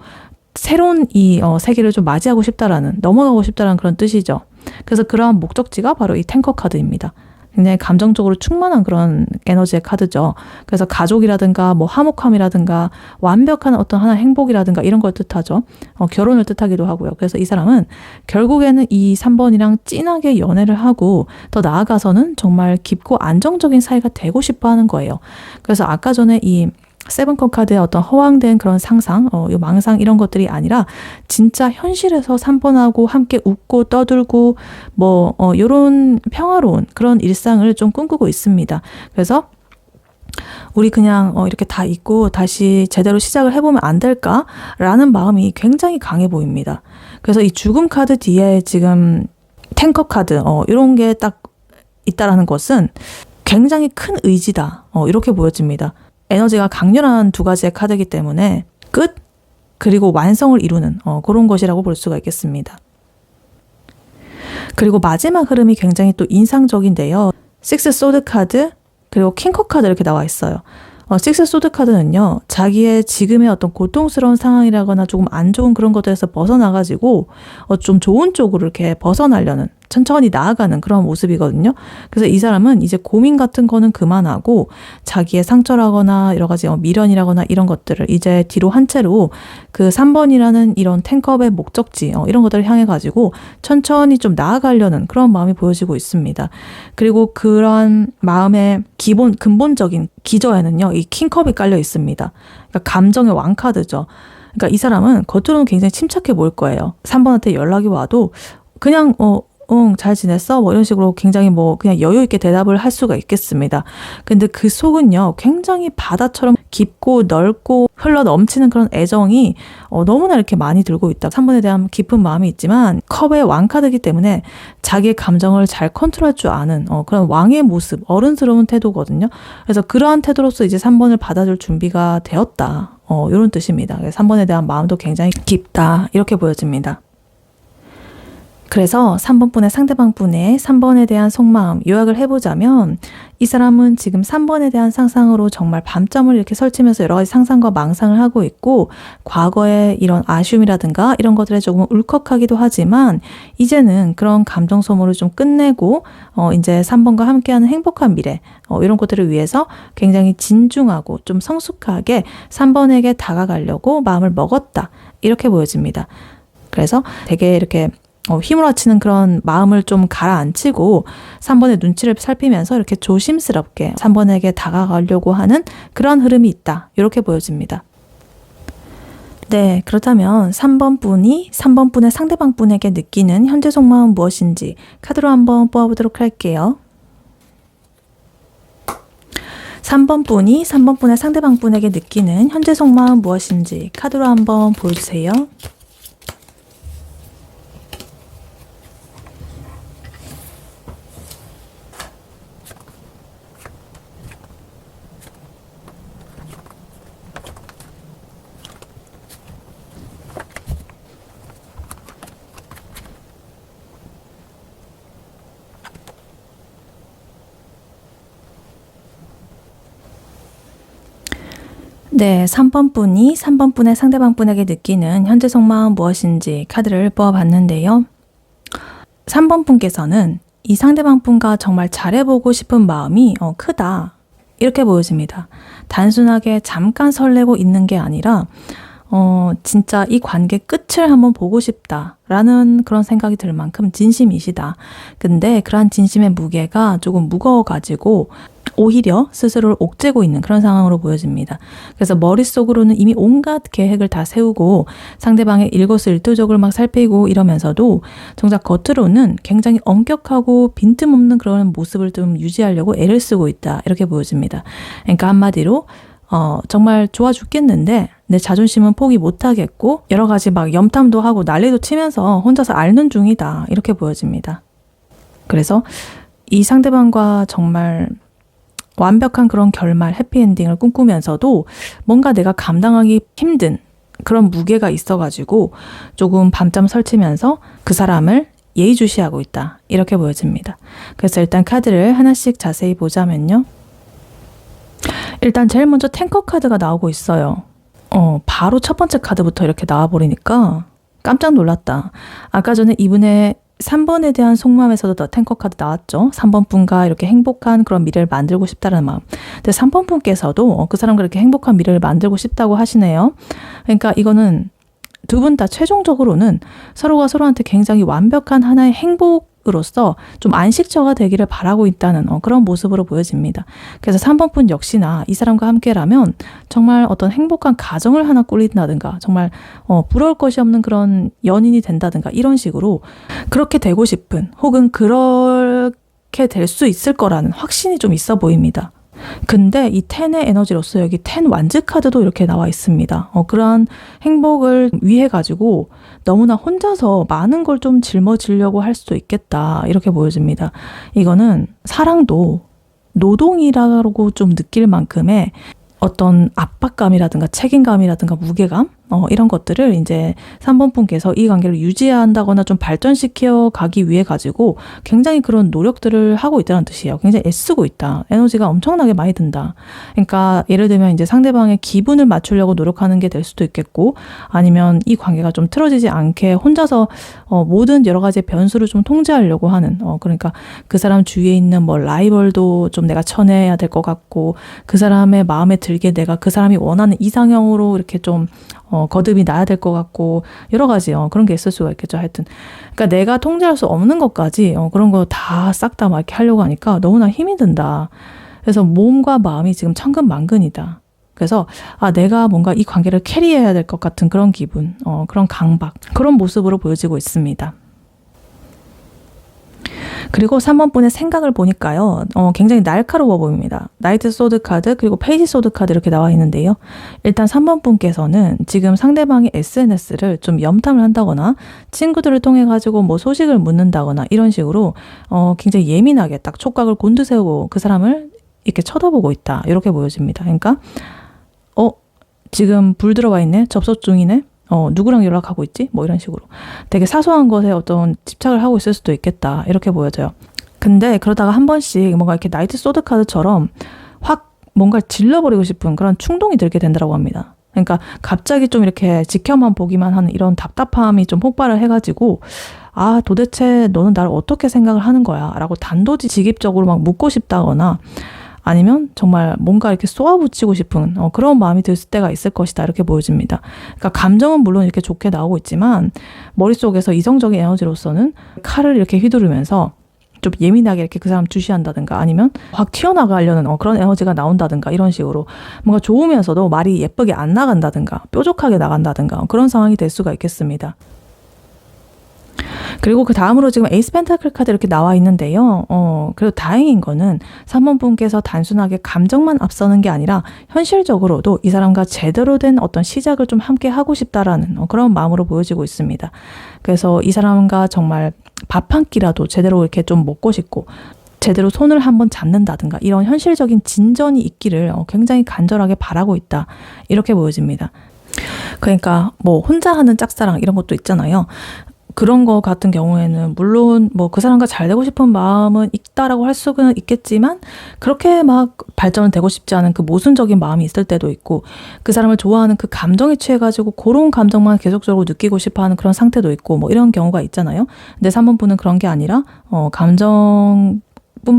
새로운 이 세계를 좀 맞이하고 싶다라는, 넘어가고 싶다라는 그런 뜻이죠. 그래서 그러한 목적지가 바로 이 탱커 카드입니다. 굉장히 감정적으로 충만한 그런 에너지의 카드죠. 그래서 가족이라든가 뭐 화목함이라든가 완벽한 어떤 하나의 행복이라든가 이런 걸 뜻하죠. 결혼을 뜻하기도 하고요. 그래서 이 사람은 결국에는 이 3번이랑 진하게 연애를 하고 더 나아가서는 정말 깊고 안정적인 사이가 되고 싶어 하는 거예요. 그래서 아까 전에 이 세븐컵 카드의 어떤 허황된 그런 상상, 요 망상 이런 것들이 아니라 진짜 현실에서 3번하고 함께 웃고 떠들고 뭐 요런 평화로운 그런 일상을 좀 꿈꾸고 있습니다. 그래서 우리 그냥 이렇게 다 잊고 다시 제대로 시작을 해보면 안 될까라는 마음이 굉장히 강해 보입니다. 그래서 이 죽음 카드 뒤에 지금 탱커 카드 이런 게 딱 있다라는 것은 굉장히 큰 의지다, 이렇게 보여집니다. 에너지가 강렬한 두 가지의 카드이기 때문에 끝 그리고 완성을 이루는 그런 것이라고 볼 수가 있겠습니다. 그리고 마지막 흐름이 굉장히 또 인상적인데요. 식스 소드 카드 그리고 킹컵 카드 이렇게 나와 있어요. 식스 소드 카드는요, 자기의 지금의 어떤 고통스러운 상황이라거나 조금 안 좋은 그런 것들에서 벗어나가지고 좀 좋은 쪽으로 이렇게 벗어나려는, 천천히 나아가는 그런 모습이거든요. 그래서 이 사람은 이제 고민 같은 거는 그만하고 자기의 상처라거나 여러 가지 미련이라거나 이런 것들을 이제 뒤로 한 채로 그 3번이라는 이런 탱컵의 목적지 이런 것들을 향해 가지고 천천히 좀 나아가려는 그런 마음이 보여지고 있습니다. 그리고 그런 마음의 근본적인 기저에는요, 이 킹컵이 깔려 있습니다. 그러니까 감정의 왕카드죠. 그러니까 이 사람은 겉으로는 굉장히 침착해 보일 거예요. 3번한테 연락이 와도 그냥 응, 잘 지냈어? 뭐 이런 식으로 굉장히 뭐 그냥 여유 있게 대답을 할 수가 있겠습니다. 근데 그 속은요, 굉장히 바다처럼 깊고 넓고 흘러 넘치는 그런 애정이 너무나 이렇게 많이 들고 있다. 3번에 대한 깊은 마음이 있지만 컵의 왕카드이기 때문에 자기의 감정을 잘 컨트롤할 줄 아는 그런 왕의 모습, 어른스러운 태도거든요. 그래서 그러한 태도로서 이제 3번을 받아줄 준비가 되었다. 이런 뜻입니다. 3번에 대한 마음도 굉장히 깊다. 이렇게 보여집니다. 그래서 3번분의 상대방분의 3번에 대한 속마음 요약을 해보자면, 이 사람은 지금 3번에 대한 상상으로 정말 밤잠을 이렇게 설치면서 여러 가지 상상과 망상을 하고 있고, 과거의 이런 아쉬움이라든가 이런 것들에 조금 울컥하기도 하지만 이제는 그런 감정 소모를 좀 끝내고 이제 3번과 함께하는 행복한 미래 이런 것들을 위해서 굉장히 진중하고 좀 성숙하게 3번에게 다가가려고 마음을 먹었다. 이렇게 보여집니다. 그래서 되게 이렇게 휘몰아치는 그런 마음을 좀 가라앉히고 3번의 눈치를 살피면서 이렇게 조심스럽게 3번에게 다가가려고 하는 그런 흐름이 있다. 이렇게 보여집니다. 네, 그렇다면 3번 분이 3번 분의 상대방 분에게 느끼는 현재 속마음은 무엇인지 카드로 한번 뽑아보도록 할게요. 3번 분이 3번 분의 상대방 분에게 느끼는 현재 속마음은 무엇인지 카드로 한번 보여주세요. 네, 3번 분이 3번 분의 상대방 분에게 느끼는 현재 속마음은 무엇인지 카드를 뽑아봤는데요. 3번 분께서는 이 상대방 분과 정말 잘해보고 싶은 마음이 크다. 이렇게 보여집니다. 단순하게 잠깐 설레고 있는 게 아니라 진짜 이 관계 끝을 한번 보고 싶다라는 그런 생각이 들 만큼 진심이시다. 근데 그러한 진심의 무게가 조금 무거워가지고 오히려 스스로를 옥죄고 있는 그런 상황으로 보여집니다. 그래서 머릿속으로는 이미 온갖 계획을 다 세우고 상대방의 일거수일투족을 막 살피고 이러면서도 정작 겉으로는 굉장히 엄격하고 빈틈없는 그런 모습을 좀 유지하려고 애를 쓰고 있다. 이렇게 보여집니다. 그러니까 한마디로 정말 좋아 죽겠는데 내 자존심은 포기 못하겠고 여러 가지 막 염탐도 하고 난리도 치면서 혼자서 앓는 중이다. 이렇게 보여집니다. 그래서 이 상대방과 정말 완벽한 그런 결말, 해피엔딩을 꿈꾸면서도 뭔가 내가 감당하기 힘든 그런 무게가 있어가지고 조금 밤잠 설치면서 그 사람을 예의주시하고 있다. 이렇게 보여집니다. 그래서 일단 카드를 하나씩 자세히 보자면요. 일단 제일 먼저 탱커 카드가 나오고 있어요. 바로 첫 번째 카드부터 이렇게 나와버리니까 깜짝 놀랐다. 아까 전에 이분의 3번에 대한 속마음에서도 더 탱커 카드 나왔죠. 3번 분과 이렇게 행복한 그런 미래를 만들고 싶다는 마음. 근데 3번 분께서도 그 사람과 이렇게 행복한 미래를 만들고 싶다고 하시네요. 그러니까 이거는 두 분 다 최종적으로는 서로가 서로한테 굉장히 완벽한 하나의 행복으로서 좀 안식처가 되기를 바라고 있다는 그런 모습으로 보여집니다. 그래서 3번 분 역시나 이 사람과 함께라면 정말 어떤 행복한 가정을 하나 꾸린다든가 정말 부러울 것이 없는 그런 연인이 된다든가 이런 식으로 그렇게 되고 싶은 혹은 그렇게 될 수 있을 거라는 확신이 좀 있어 보입니다. 근데 이 10의 에너지로서 여기 10 완즈 카드도 이렇게 나와 있습니다. 그러한 행복을 위해 가지고 너무나 혼자서 많은 걸 좀 짊어지려고 할 수도 있겠다. 이렇게 보여집니다. 이거는 사랑도 노동이라고 좀 느낄 만큼의 어떤 압박감이라든가 책임감이라든가 무게감 이런 것들을 이제 3번 분께서 이 관계를 유지한다거나 좀 발전시켜 가기 위해 가지고 굉장히 그런 노력들을 하고 있다는 뜻이에요. 굉장히 애쓰고 있다. 에너지가 엄청나게 많이 든다. 그러니까 예를 들면 이제 상대방의 기분을 맞추려고 노력하는 게 될 수도 있겠고 아니면 이 관계가 좀 틀어지지 않게 혼자서 모든 여러 가지 변수를 좀 통제하려고 하는 그러니까 그 사람 주위에 있는 뭐 라이벌도 좀 내가 쳐내야 될 것 같고 그 사람의 마음에 들게 내가 그 사람이 원하는 이상형으로 이렇게 좀 거듭이 나야 될 것 같고 여러 가지 그런 게 있을 수가 있겠죠. 하여튼 그러니까 내가 통제할 수 없는 것까지 그런 거 다 싹 다 막 이렇게 하려고 하니까 너무나 힘이 든다. 그래서 몸과 마음이 지금 천근만근이다. 그래서 내가 뭔가 이 관계를 캐리해야 될 것 같은 그런 기분, 그런 강박, 그런 모습으로 보여지고 있습니다. 그리고 3번 분의 생각을 보니까요. 굉장히 날카로워 보입니다. 나이트 소드 카드 그리고 페이지 소드 카드 이렇게 나와 있는데요. 일단 3번 분께서는 지금 상대방의 SNS를 좀 염탐을 한다거나 친구들을 통해 가지고 뭐 소식을 묻는다거나 이런 식으로 굉장히 예민하게 딱 촉각을 곤두세우고 그 사람을 이렇게 쳐다보고 있다. 이렇게 보여집니다. 그러니까 지금 불 들어와 있네? 접속 중이네? 누구랑 연락하고 있지? 뭐 이런 식으로 되게 사소한 것에 어떤 집착을 하고 있을 수도 있겠다. 이렇게 보여져요. 근데 그러다가 한 번씩 뭔가 이렇게 나이트 소드 카드처럼 확 뭔가를 질러버리고 싶은 그런 충동이 들게 된다고 합니다. 그러니까 갑자기 좀 이렇게 지켜만 보기만 하는 이런 답답함이 좀 폭발을 해가지고 도대체 너는 나를 어떻게 생각을 하는 거야? 라고 단도직입적으로 막 묻고 싶다거나 아니면 정말 뭔가 이렇게 쏘아붙이고 싶은 그런 마음이 들 때가 있을 것이다. 이렇게 보여집니다. 그러니까 감정은 물론 이렇게 좋게 나오고 있지만 머릿속에서 이성적인 에너지로서는 칼을 이렇게 휘두르면서 좀 예민하게 이렇게 그 사람 주시한다든가 아니면 확 튀어나가려는 그런 에너지가 나온다든가 이런 식으로 뭔가 좋으면서도 말이 예쁘게 안 나간다든가 뾰족하게 나간다든가 그런 상황이 될 수가 있겠습니다. 그리고 그 다음으로 지금 에이스 펜타클 카드 이렇게 나와 있는데요. 그래도 다행인 거는 3번 분께서 단순하게 감정만 앞서는 게 아니라 현실적으로도 이 사람과 제대로 된 어떤 시작을 좀 함께 하고 싶다라는 그런 마음으로 보여지고 있습니다. 그래서 이 사람과 정말 밥 한 끼라도 제대로 이렇게 좀 먹고 싶고 제대로 손을 한번 잡는다든가 이런 현실적인 진전이 있기를 굉장히 간절하게 바라고 있다. 이렇게 보여집니다. 그러니까 뭐 혼자 하는 짝사랑 이런 것도 있잖아요. 그런 거 같은 경우에는 물론 뭐 그 사람과 잘 되고 싶은 마음은 있다라고 할 수는 있겠지만 그렇게 막 발전은 되고 싶지 않은 그 모순적인 마음이 있을 때도 있고 그 사람을 좋아하는 그 감정에 취해가지고 그런 감정만 계속적으로 느끼고 싶어하는 그런 상태도 있고 뭐 이런 경우가 있잖아요. 근데 3번 분은 그런 게 아니라 감정뿐만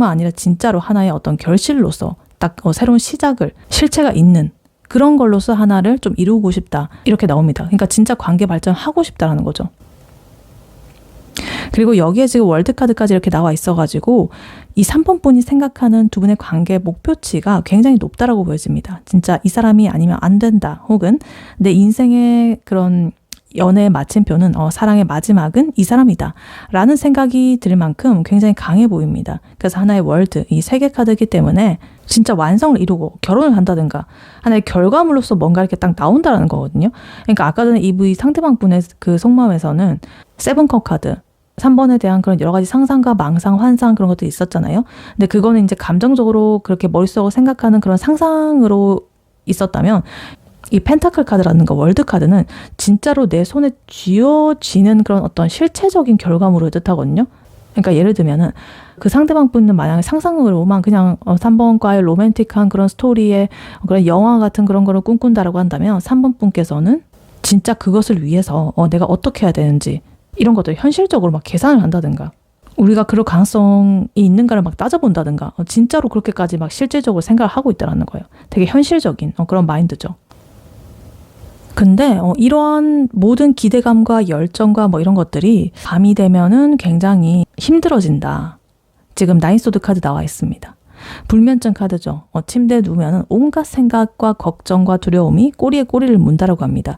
아니라 진짜로 하나의 어떤 결실로서 딱 새로운 시작을 실체가 있는 그런 걸로서 하나를 좀 이루고 싶다 이렇게 나옵니다. 그러니까 진짜 관계 발전하고 싶다라는 거죠. 그리고 여기에 지금 월드카드까지 이렇게 나와 있어가지고 이 3번 분이 생각하는 두 분의 관계 목표치가 굉장히 높다라고 보여집니다. 진짜 이 사람이 아니면 안 된다. 혹은 내 인생의 그런 연애의 마침표는 사랑의 마지막은 이 사람이다. 라는 생각이 들 만큼 굉장히 강해 보입니다. 그래서 하나의 월드, 이 세계 카드이기 때문에 진짜 완성을 이루고 결혼을 한다든가 하나의 결과물로서 뭔가 이렇게 딱 나온다는 거거든요. 그러니까 아까 전에 이 상대방 분의 그 속마음에서는 세븐컵 카드 3번에 대한 그런 여러 가지 상상과 망상, 환상 그런 것들이 있었잖아요. 근데 그거는 이제 감정적으로 그렇게 머릿속으로 생각하는 그런 상상으로 있었다면 이 펜타클 카드라는 거 월드 카드는 진짜로 내 손에 쥐어지는 그런 어떤 실체적인 결과물을 뜻하거든요. 그러니까 예를 들면은 그 상대방 분은 만약에 상상으로만 그냥 3번과의 로맨틱한 그런 스토리의 그런 영화 같은 그런 거를 꿈꾼다라고 한다면 3번 분께서는 진짜 그것을 위해서 내가 어떻게 해야 되는지 이런 것들 현실적으로 막 계산을 한다든가 우리가 그럴 가능성이 있는가를 막 따져본다든가 진짜로 그렇게까지 막 실질적으로 생각을 하고 있다라는 거예요. 되게 현실적인 그런 마인드죠. 근데 이러한 모든 기대감과 열정과 뭐 이런 것들이 밤이 되면은 굉장히 힘들어진다. 지금 나인소드 카드 나와 있습니다. 불면증 카드죠. 침대에 누우면 온갖 생각과 걱정과 두려움이 꼬리에 꼬리를 문다라고 합니다.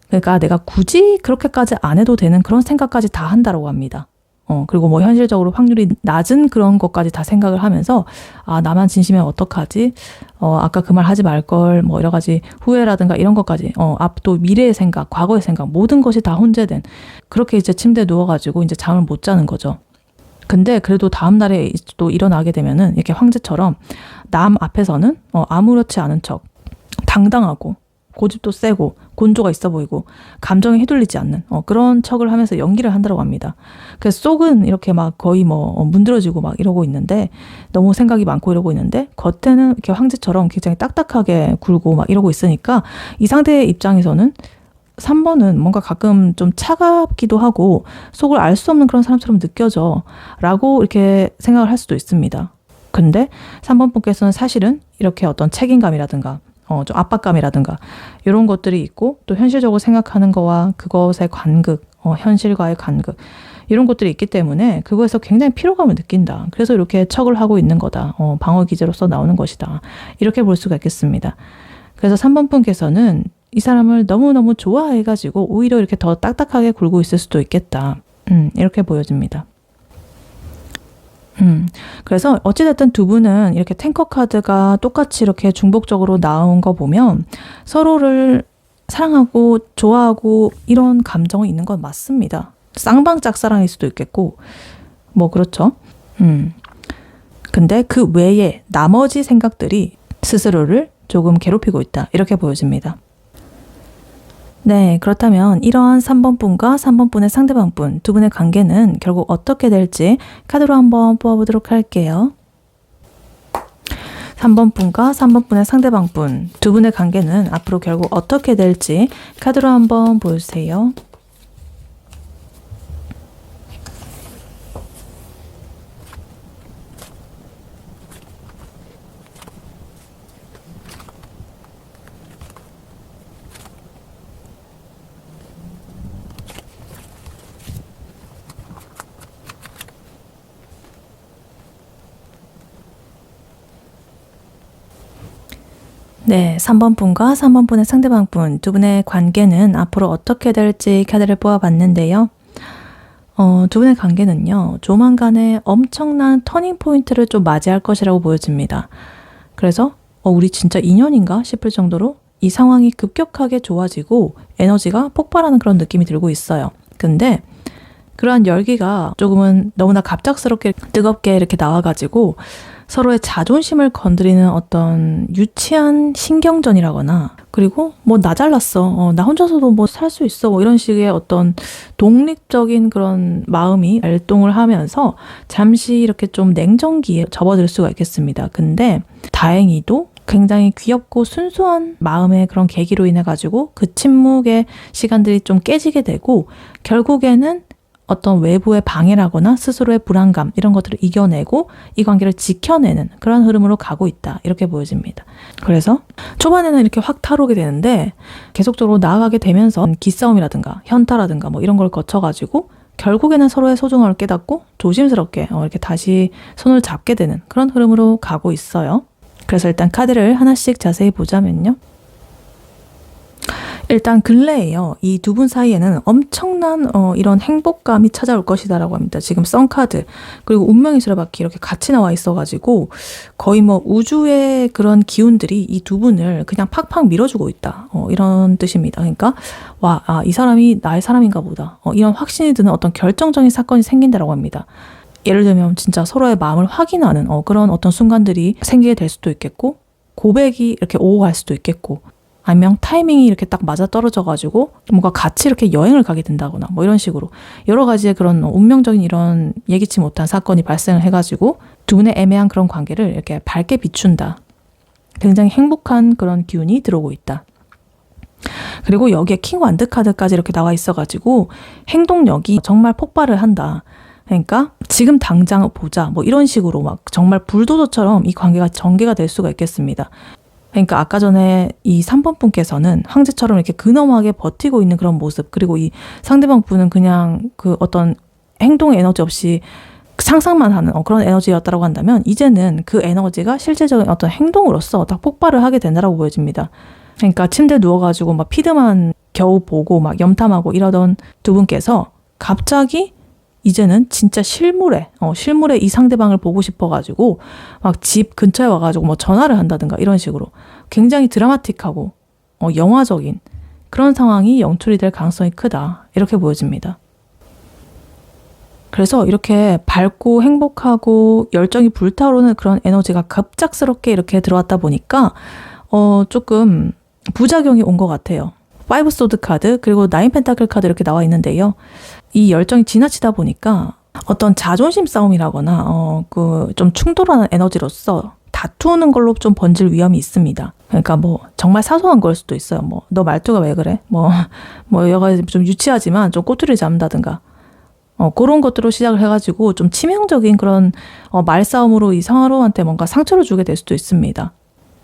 그러니까 내가 굳이 그렇게까지 안 해도 되는 그런 생각까지 다 한다라고 합니다. 그리고 뭐 현실적으로 확률이 낮은 그런 것까지 다 생각을 하면서 나만 진심이면 어떡하지? 아까 그 말 하지 말걸 뭐 여러 가지 후회라든가 이런 것까지 앞도 미래의 생각, 과거의 생각 모든 것이 다 혼재된 그렇게 이제 침대에 누워가지고 이제 잠을 못 자는 거죠. 근데 그래도 다음 날에 또 일어나게 되면은 이렇게 황제처럼 남 앞에서는 아무렇지 않은 척 당당하고 고집도 세고 곤조가 있어 보이고 감정에 휘둘리지 않는 그런 척을 하면서 연기를 한다고 합니다. 그래서 속은 이렇게 막 거의 뭐 문드러지고 막 이러고 있는데 너무 생각이 많고 이러고 있는데 겉에는 이렇게 황제처럼 굉장히 딱딱하게 굴고 막 이러고 있으니까 이 상대의 입장에서는 3번은 뭔가 가끔 좀 차갑기도 하고 속을 알 수 없는 그런 사람처럼 느껴져 라고 이렇게 생각을 할 수도 있습니다. 근데 3번 분께서는 사실은 이렇게 어떤 책임감이라든가 좀 압박감이라든가 이런 것들이 있고 또 현실적으로 생각하는 거와 그것의 간극, 현실과의 간극 이런 것들이 있기 때문에 그거에서 굉장히 피로감을 느낀다. 그래서 이렇게 척을 하고 있는 거다. 방어 기제로서 나오는 것이다. 이렇게 볼 수가 있겠습니다. 그래서 3번 분께서는 이 사람을 너무너무 좋아해가지고 오히려 이렇게 더 딱딱하게 굴고 있을 수도 있겠다. 이렇게 보여집니다. 그래서 어찌됐든 두 분은 이렇게 탱커 카드가 똑같이 이렇게 중복적으로 나온 거 보면 서로를 사랑하고 좋아하고 이런 감정이 있는 건 맞습니다. 쌍방짝사랑일 수도 있겠고 뭐 그렇죠. 근데 그 외에 나머지 생각들이 스스로를 조금 괴롭히고 있다. 이렇게 보여집니다. 네, 그렇다면 이러한 3번 분과 3번 분의 상대방 분 두 분의 관계는 결국 어떻게 될지 카드로 한번 뽑아보도록 할게요. 3번 분과 3번 분의 상대방 분 두 분의 관계는 앞으로 결국 어떻게 될지 카드로 한번 보여주세요. 네, 3번 분과 3번 분의 상대방 분 두 분의 관계는 앞으로 어떻게 될지 카드를 뽑아봤는데요. 두 분의 관계는요, 조만간에 엄청난 터닝 포인트를 좀 맞이할 것이라고 보여집니다. 그래서 우리 진짜 인연인가 싶을 정도로 이 상황이 급격하게 좋아지고 에너지가 폭발하는 그런 느낌이 들고 있어요. 근데 그러한 열기가 조금은 너무나 갑작스럽게 뜨겁게 이렇게 나와가지고 서로의 자존심을 건드리는 어떤 유치한 신경전이라거나 그리고 뭐 나 잘났어, 나 혼자서도 뭐 살 수 있어 뭐 이런 식의 어떤 독립적인 그런 마음이 발동을 하면서 잠시 이렇게 좀 냉정기에 접어들 수가 있겠습니다. 근데 다행히도 굉장히 귀엽고 순수한 마음의 그런 계기로 인해 가지고 그 침묵의 시간들이 좀 깨지게 되고 결국에는 어떤 외부의 방해라거나 스스로의 불안감 이런 것들을 이겨내고 이 관계를 지켜내는 그런 흐름으로 가고 있다. 이렇게 보여집니다. 그래서 초반에는 이렇게 확 타오르게 되는데 계속적으로 나아가게 되면서 기싸움이라든가 현타라든가 뭐 이런 걸 거쳐가지고 결국에는 서로의 소중함을 깨닫고 조심스럽게 이렇게 다시 손을 잡게 되는 그런 흐름으로 가고 있어요. 그래서 일단 카드를 하나씩 자세히 보자면요. 일단 근래에요. 이 두 분 사이에는 엄청난 이런 행복감이 찾아올 것이다라고 합니다. 지금 썬카드 그리고 운명의 수레바퀴 이렇게 같이 나와 있어가지고 거의 뭐 우주의 그런 기운들이 이 두 분을 그냥 팍팍 밀어주고 있다. 이런 뜻입니다. 그러니까 이 사람이 나의 사람인가 보다. 이런 확신이 드는 어떤 결정적인 사건이 생긴다라고 합니다. 예를 들면 진짜 서로의 마음을 확인하는 그런 어떤 순간들이 생기게 될 수도 있겠고 고백이 이렇게 오고 갈 수도 있겠고 아니면 타이밍이 이렇게 딱 맞아 떨어져가지고 뭔가 같이 이렇게 여행을 가게 된다거나 뭐 이런 식으로 여러 가지의 그런 운명적인 이런 예기치 못한 사건이 발생을 해가지고 두 분의 애매한 그런 관계를 이렇게 밝게 비춘다. 굉장히 행복한 그런 기운이 들어오고 있다. 그리고 여기에 킹 완드 카드까지 이렇게 나와 있어가지고 행동력이 정말 폭발을 한다. 그러니까 지금 당장 보자 뭐 이런 식으로 막 정말 불도저처럼 이 관계가 전개가 될 수가 있겠습니다. 그러니까 아까 전에 이 3번 분께서는 황제처럼 이렇게 근엄하게 버티고 있는 그런 모습, 그리고 이 상대방 분은 그냥 그 어떤 행동 에너지 없이 상상만 하는 그런 에너지였다고 한다면 이제는 그 에너지가 실제적인 어떤 행동으로서 딱 폭발을 하게 된다라고 보여집니다. 그러니까 침대에 누워가지고 막 피드만 겨우 보고 막 염탐하고 이러던 두 분께서 갑자기 이제는 진짜 실물에 이 상대방을 보고 싶어가지고 막 집 근처에 와가지고 뭐 전화를 한다든가 이런 식으로 굉장히 드라마틱하고 영화적인 그런 상황이 연출이 될 가능성이 크다. 이렇게 보여집니다. 그래서 이렇게 밝고 행복하고 열정이 불타오르는 그런 에너지가 갑작스럽게 이렇게 들어왔다 보니까 조금 부작용이 온 것 같아요. 5 소드 카드 그리고 9 펜타클 카드 이렇게 나와 있는데요. 이 열정이 지나치다 보니까 어떤 자존심 싸움이라거나 좀 충돌하는 에너지로서 다투는 걸로 좀 번질 위험이 있습니다. 그러니까 뭐 정말 사소한 걸 수도 있어요. 뭐 너 말투가 왜 그래? 뭐 여러 가지 좀 유치하지만 좀 꼬투리 잡는다든가 그런 것들로 시작을 해가지고 좀 치명적인 그런 말싸움으로 이 상하로한테 뭔가 상처를 주게 될 수도 있습니다.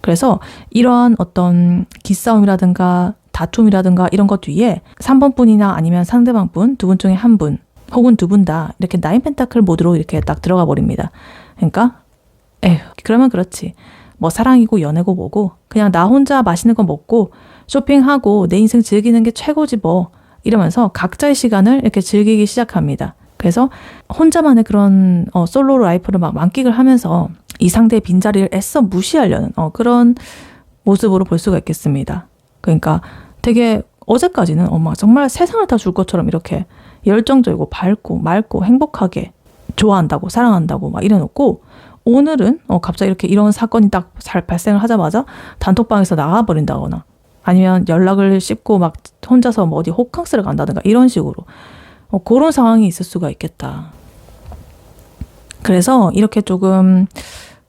그래서 이러한 어떤 기싸움이라든가 다툼이라든가 이런 것 뒤에 3번 분이나 아니면 상대방 분, 두 분 중에 한 분 혹은 두 분 다 이렇게 9 펜타클 모드로 이렇게 딱 들어가 버립니다. 그러니까 그러면 그렇지. 뭐 사랑이고 연애고 뭐고 그냥 나 혼자 맛있는 거 먹고 쇼핑하고 내 인생 즐기는 게 최고지 뭐 이러면서 각자의 시간을 이렇게 즐기기 시작합니다. 그래서 혼자만의 그런 솔로 라이프를 막 만끽을 하면서 이 상대의 빈자리를 애써 무시하려는 그런 모습으로 볼 수가 있겠습니다. 그러니까 되게 어제까지는 정말 세상을 다 줄 것처럼 이렇게 열정적이고 밝고 맑고 행복하게 좋아한다고 사랑한다고 막 이래놓고 오늘은 갑자기 이렇게 이런 사건이 딱 잘 발생을 하자마자 단톡방에서 나가버린다거나 아니면 연락을 씹고 막 혼자서 뭐 어디 호캉스를 간다든가 이런 식으로 그런 상황이 있을 수가 있겠다. 그래서 이렇게 조금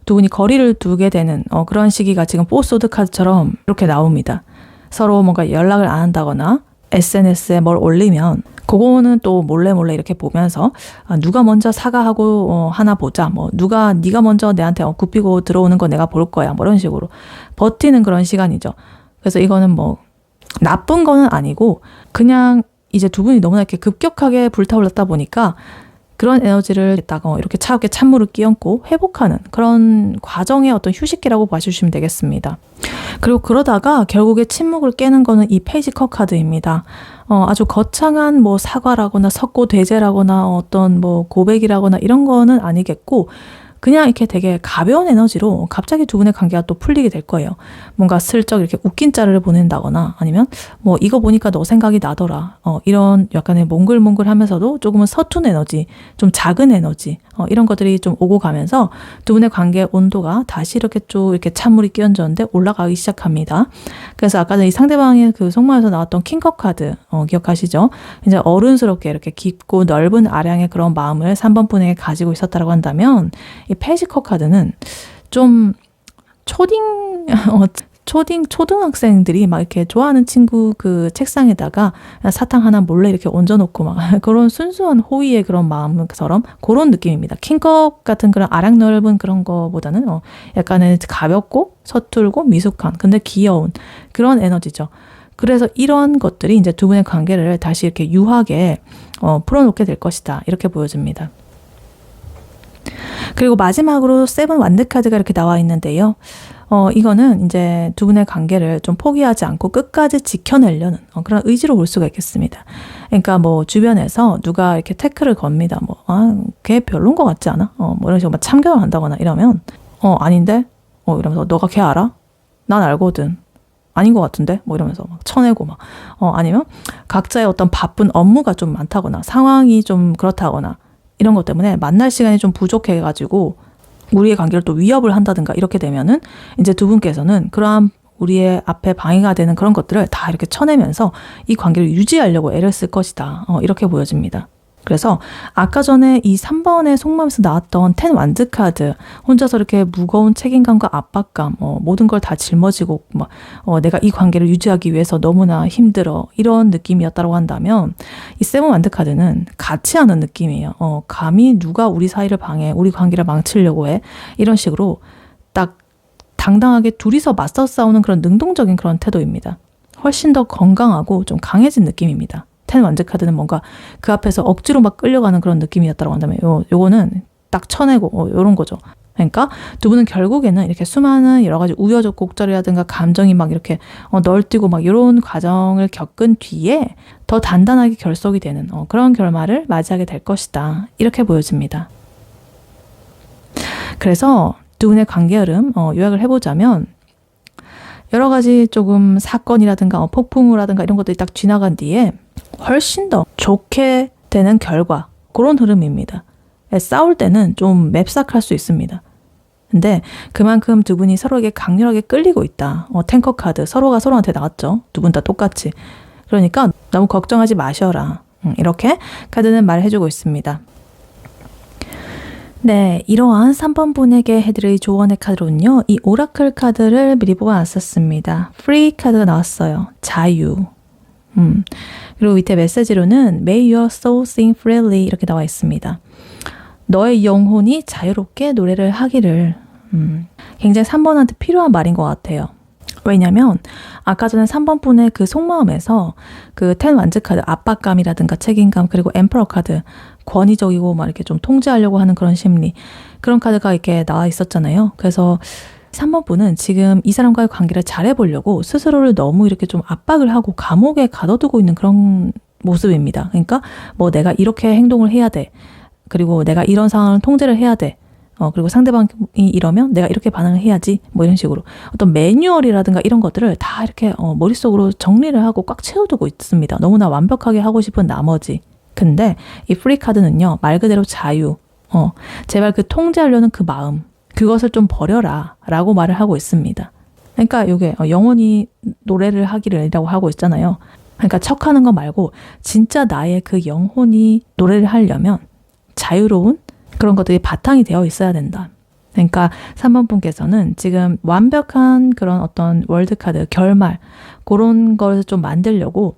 두 분이 거리를 두게 되는 그런 시기가 지금 4 소드 카드처럼 이렇게 나옵니다. 서로 뭔가 연락을 안 한다거나 SNS에 뭘 올리면 그거는 또 몰래 이렇게 보면서 누가 먼저 사과하고 하나 보자. 뭐 네가 먼저 내한테 굽히고 들어오는 거 내가 볼 거야. 뭐 이런 식으로 버티는 그런 시간이죠. 그래서 이거는 뭐 나쁜 거는 아니고 그냥 이제 두 분이 너무나 이렇게 급격하게 불타올랐다 보니까 그런 에너지를 딱 이렇게 차갑게 찬물을 끼얹고 회복하는 그런 과정의 어떤 휴식기라고 봐주시면 되겠습니다. 그리고 그러다가 결국에 침묵을 깨는 거는 이 페이지 컵 카드입니다. 아주 거창한 뭐 사과라거나 석고대죄라거나 어떤 뭐 고백이라거나 이런 거는 아니겠고 그냥 이렇게 되게 가벼운 에너지로 갑자기 두 분의 관계가 또 풀리게 될 거예요. 뭔가 슬쩍 이렇게 웃긴 짤을 보낸다거나 아니면 뭐 이거 보니까 너 생각이 나더라. 이런 약간의 몽글몽글하면서도 조금은 서툰 에너지, 좀 작은 에너지 이런 것들이 좀 오고 가면서 두 분의 관계 온도가 다시 이렇게 쭉 이렇게 찬물이 끼얹었는데 올라가기 시작합니다. 그래서 아까 전에 이 상대방의 그 속마에서 나왔던 킹컵 카드 기억하시죠? 이제 어른스럽게 이렇게 깊고 넓은 아량의 그런 마음을 3번 분에게 가지고 있었다고 한다면 이 페이지컵 카드는 좀 초등학생들이 막 이렇게 좋아하는 친구 그 책상에다가 사탕 하나 몰래 이렇게 얹어놓고 막 그런 순수한 호의의 그런 마음처럼 그런 느낌입니다. 킹컵 같은 그런 아량 넓은 그런 거보다는 약간은 가볍고 서툴고 미숙한 근데 귀여운 그런 에너지죠. 그래서 이런 것들이 이제 두 분의 관계를 다시 이렇게 유하게 풀어놓게 될 것이다. 이렇게 보여집니다. 그리고 마지막으로 7 완드 카드가 이렇게 나와 있는데요. 이거는 이제 두 분의 관계를 좀 포기하지 않고 끝까지 지켜내려는 그런 의지로 볼 수가 있겠습니다. 그러니까 뭐 주변에서 누가 이렇게 태클을 겁니다. 걔 별론 것 같지 않아? 뭐 이런 식으로 막 참견을 한다거나 이러면 아닌데? 이러면서 너가 걔 알아? 난 알거든. 아닌 것 같은데? 뭐 이러면서 막 쳐내고 막 아니면 각자의 어떤 바쁜 업무가 좀 많다거나 상황이 좀 그렇다거나 이런 것 때문에 만날 시간이 좀 부족해가지고 우리의 관계를 또 위협을 한다든가 이렇게 되면은 이제 두 분께서는 그러한 우리의 앞에 방해가 되는 그런 것들을 다 이렇게 쳐내면서 이 관계를 유지하려고 애를 쓸 것이다. 이렇게 보여집니다. 그래서 아까 전에 이 3번의 속마음에서 나왔던 10 완즈 카드, 혼자서 이렇게 무거운 책임감과 압박감, 모든 걸 다 짊어지고 내가 이 관계를 유지하기 위해서 너무나 힘들어, 이런 느낌이었다고 한다면 이 7 완즈 카드는 같이 하는 느낌이에요. 감히 누가 우리 사이를 방해, 우리 관계를 망치려고 해, 이런 식으로 딱 당당하게 둘이서 맞서 싸우는 그런 능동적인 그런 태도입니다. 훨씬 더 건강하고 좀 강해진 느낌입니다. 10 완즈 카드는 뭔가 그 앞에서 억지로 막 끌려가는 그런 느낌이었다고 한다면 요거는 딱 쳐내고 요런 거죠. 그러니까 두 분은 결국에는 이렇게 수많은 여러 가지 우여곡 곡절이라든가 감정이 막 이렇게 널뛰고 막 이런 과정을 겪은 뒤에 더 단단하게 결속이 되는 그런 결말을 맞이하게 될 것이다. 이렇게 보여집니다. 그래서 두 분의 관계 흐름 요약을 해보자면 여러 가지 조금 사건이라든가 폭풍우라든가 이런 것들이 딱 지나간 뒤에 훨씬 더 좋게 되는 결과, 그런 흐름입니다. 싸울 때는 좀 맵싹할 수 있습니다. 근데 그만큼 두 분이 서로에게 강렬하게 끌리고 있다. 탱커 카드, 서로가 서로한테 나왔죠. 두 분 다 똑같이. 그러니까 너무 걱정하지 마셔라. 이렇게 카드는 말해주고 있습니다. 네, 이러한 3번 분에게 해드릴 조언의 카드로는요, 이 오라클 카드를 미리 뽑아놨었습니다. 프리 카드가 나왔어요. 자유. 그리고 밑에 메시지로는 May your soul sing freely 이렇게 나와 있습니다. 너의 영혼이 자유롭게 노래를 하기를. 굉장히 3번한테 필요한 말인 것 같아요. 왜냐면 아까 전에 3번 분의 그 속마음에서 그 10 완즈 카드, 압박감이라든가 책임감, 그리고 엠퍼러 카드, 권위적이고 막 이렇게 좀 통제하려고 하는 그런 심리, 그런 카드가 이렇게 나와 있었잖아요. 그래서 3번 분은 지금 이 사람과의 관계를 잘해보려고 스스로를 너무 이렇게 좀 압박을 하고 감옥에 가둬두고 있는 그런 모습입니다. 그러니까 뭐 내가 이렇게 행동을 해야 돼. 그리고 내가 이런 상황을 통제를 해야 돼. 그리고 상대방이 이러면 내가 이렇게 반응을 해야지. 뭐 이런 식으로 어떤 매뉴얼이라든가 이런 것들을 다 이렇게 머릿속으로 정리를 하고 꽉 채워두고 있습니다. 너무나 완벽하게 하고 싶은 나머지. 근데 이 프리 카드는요, 말 그대로 자유. 제발 그 통제하려는 그 마음, 그것을 좀 버려라 라고 말을 하고 있습니다. 그러니까 이게 영원히 노래를 하기를이라고 하고 있잖아요. 그러니까 척하는 거 말고 진짜 나의 그 영혼이 노래를 하려면 자유로운 그런 것들이 바탕이 되어 있어야 된다. 그러니까 3번 분께서는 지금 완벽한 그런 어떤 월드카드, 결말, 그런 걸 좀 만들려고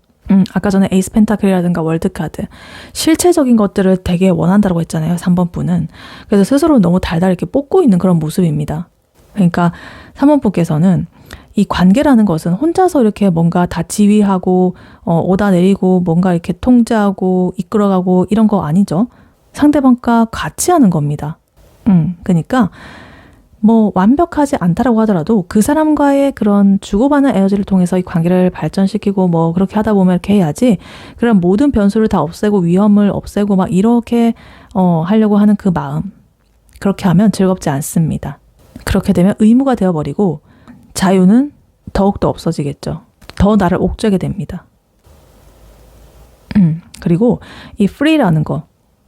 아까 전에 에이스 펜타클이라든가 월드카드, 실체적인 것들을 되게 원한다고 했잖아요. 3번 분은. 그래서 스스로 너무 달달 이렇게 뽑고 있는 그런 모습입니다. 그러니까 3번 분께서는 이 관계라는 것은 혼자서 이렇게 뭔가 다 지휘하고 오다 내리고 뭔가 이렇게 통제하고 이끌어가고 이런 거 아니죠. 상대방과 같이 하는 겁니다. 그러니까 뭐 완벽하지 않다라고 하더라도 그 사람과의 그런 주고받는 에너지를 통해서 이 관계를 발전시키고 뭐 그렇게 하다 보면 이렇게 해야지, 그런 모든 변수를 다 없애고 위험을 없애고 막 이렇게 하려고 하는 그 마음, 그렇게 하면 즐겁지 않습니다. 그렇게 되면 의무가 되어버리고 자유는 더욱더 없어지겠죠. 더 나를 옥죄게 됩니다. 그리고 이 free라는 거,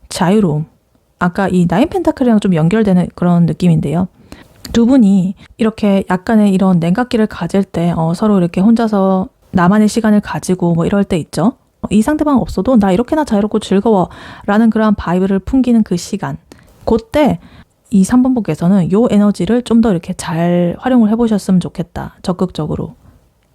자유로움, 아까 이 나인 펜타클이랑 좀 연결되는 그런 느낌인데요. 두 분이 이렇게 약간의 이런 냉각기를 가질 때 서로 이렇게 혼자서 나만의 시간을 가지고 뭐 이럴 때 있죠. 이 상대방 없어도 나 이렇게나 자유롭고 즐거워 라는 그런 바이브를 풍기는 그 시간, 그때 이 3번 분께서는 요 에너지를 좀 더 이렇게 잘 활용을 해보셨으면 좋겠다. 적극적으로.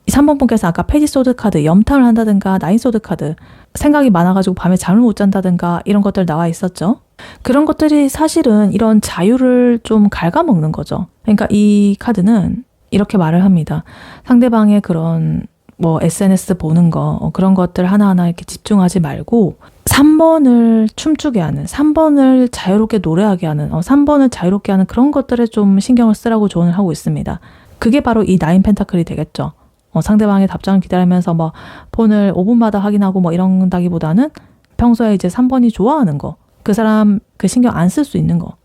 이 3번 분께서 아까 페이지 소드 카드, 염탐을 한다든가 나인 소드 카드, 생각이 많아가지고 밤에 잠을 못 잔다든가 이런 것들 나와 있었죠. 그런 것들이 사실은 이런 자유를 좀 갉아먹는 거죠. 그러니까 이 카드는 이렇게 말을 합니다. 상대방의 그런 뭐 SNS 보는 거, 그런 것들 하나하나 이렇게 집중하지 말고 3번을 춤추게 하는, 3번을 자유롭게 노래하게 하는, 3번을 자유롭게 하는 그런 것들에 좀 신경을 쓰라고 조언을 하고 있습니다. 그게 바로 이 나인 펜타클이 되겠죠. 상대방의 답장을 기다리면서 뭐 폰을 5분마다 확인하고 뭐 이런다기보다는 평소에 이제 3번이 좋아하는 거, 그 사람 그 신경 안 쓸 수 있는 거,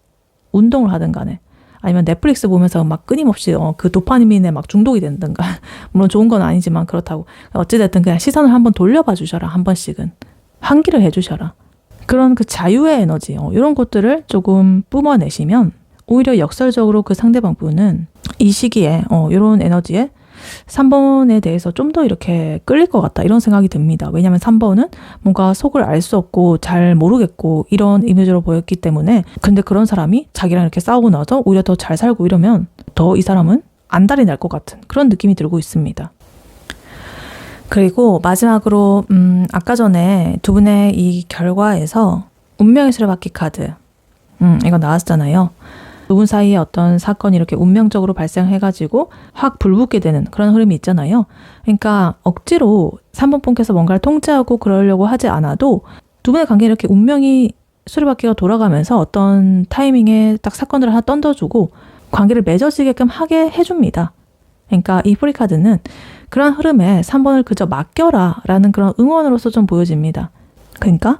운동을 하든 간에, 아니면 넷플릭스 보면서 막 끊임없이 그 도파민에 막 중독이 된든가 물론 좋은 건 아니지만 그렇다고 어찌됐든 그냥 시선을 한번 돌려봐 주셔라. 한 번씩은 환기를 해주셔라. 그런 그 자유의 에너지, 이런 것들을 조금 뿜어내시면 오히려 역설적으로 그 상대방 분은 이 시기에 이런 에너지에 3번에 대해서 좀 더 이렇게 끌릴 것 같다 이런 생각이 듭니다. 왜냐하면 3번은 뭔가 속을 알 수 없고 잘 모르겠고 이런 이미지로 보였기 때문에 근데 그런 사람이 자기랑 이렇게 싸우고 나서 오히려 더 잘 살고 이러면 더 이 사람은 안달이 날 것 같은 그런 느낌이 들고 있습니다. 그리고 마지막으로 아까 전에 두 분의 이 결과에서 운명의 수레바퀴 카드 이거 나왔잖아요. 두 분 사이에 어떤 사건이 이렇게 운명적으로 발생해가지고 확 불붙게 되는 그런 흐름이 있잖아요. 그러니까 억지로 3번 분께서 뭔가를 통제하고 그러려고 하지 않아도 두 분의 관계에 이렇게 운명이 수레바퀴가 돌아가면서 어떤 타이밍에 딱 사건들을 하나 던져주고 관계를 맺어지게끔 하게 해줍니다. 그러니까 이 프리카드는 그런 흐름에 3번을 그저 맡겨라 라는 그런 응원으로서 좀 보여집니다. 그러니까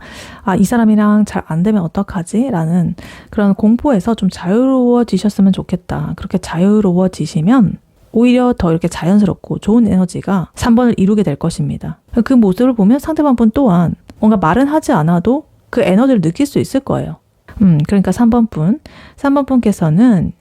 이 사람이랑 잘 안 되면 어떡하지? 라는 그런 공포에서 좀 자유로워지셨으면 좋겠다. 그렇게 자유로워지시면 오히려 더 이렇게 자연스럽고 좋은 에너지가 3번을 이루게 될 것입니다. 그 모습을 보면 상대방 분 또한 뭔가 말은 하지 않아도 그 에너지를 느낄 수 있을 거예요. 그러니까 3번 분께서는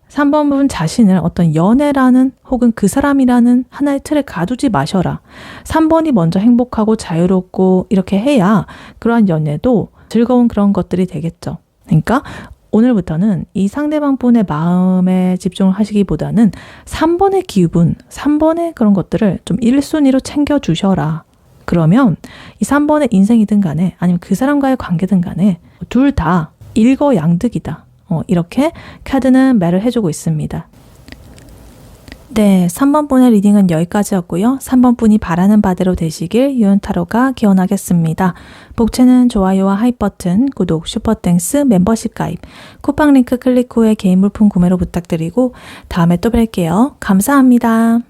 3번 분 자신을 어떤 연애라는 혹은 그 사람이라는 하나의 틀에 가두지 마셔라. 3번이 먼저 행복하고 자유롭고 이렇게 해야 그러한 연애도 즐거운 그런 것들이 되겠죠. 그러니까 오늘부터는 이 상대방 분의 마음에 집중을 하시기보다는 3번의 기분, 3번의 그런 것들을 좀 1순위로 챙겨주셔라. 그러면 이 3번의 인생이든 간에 아니면 그 사람과의 관계든 간에 둘 다 일거양득이다. 이렇게 카드는 말을 해주고 있습니다. 네, 3번 분의 리딩은 여기까지였고요. 3번 분이 바라는 바대로 되시길 유은타로가 기원하겠습니다. 복채는 좋아요와 하이 버튼, 구독, 슈퍼땡스, 멤버십 가입, 쿠팡 링크 클릭 후에 개인 물품 구매로 부탁드리고 다음에 또 뵐게요. 감사합니다.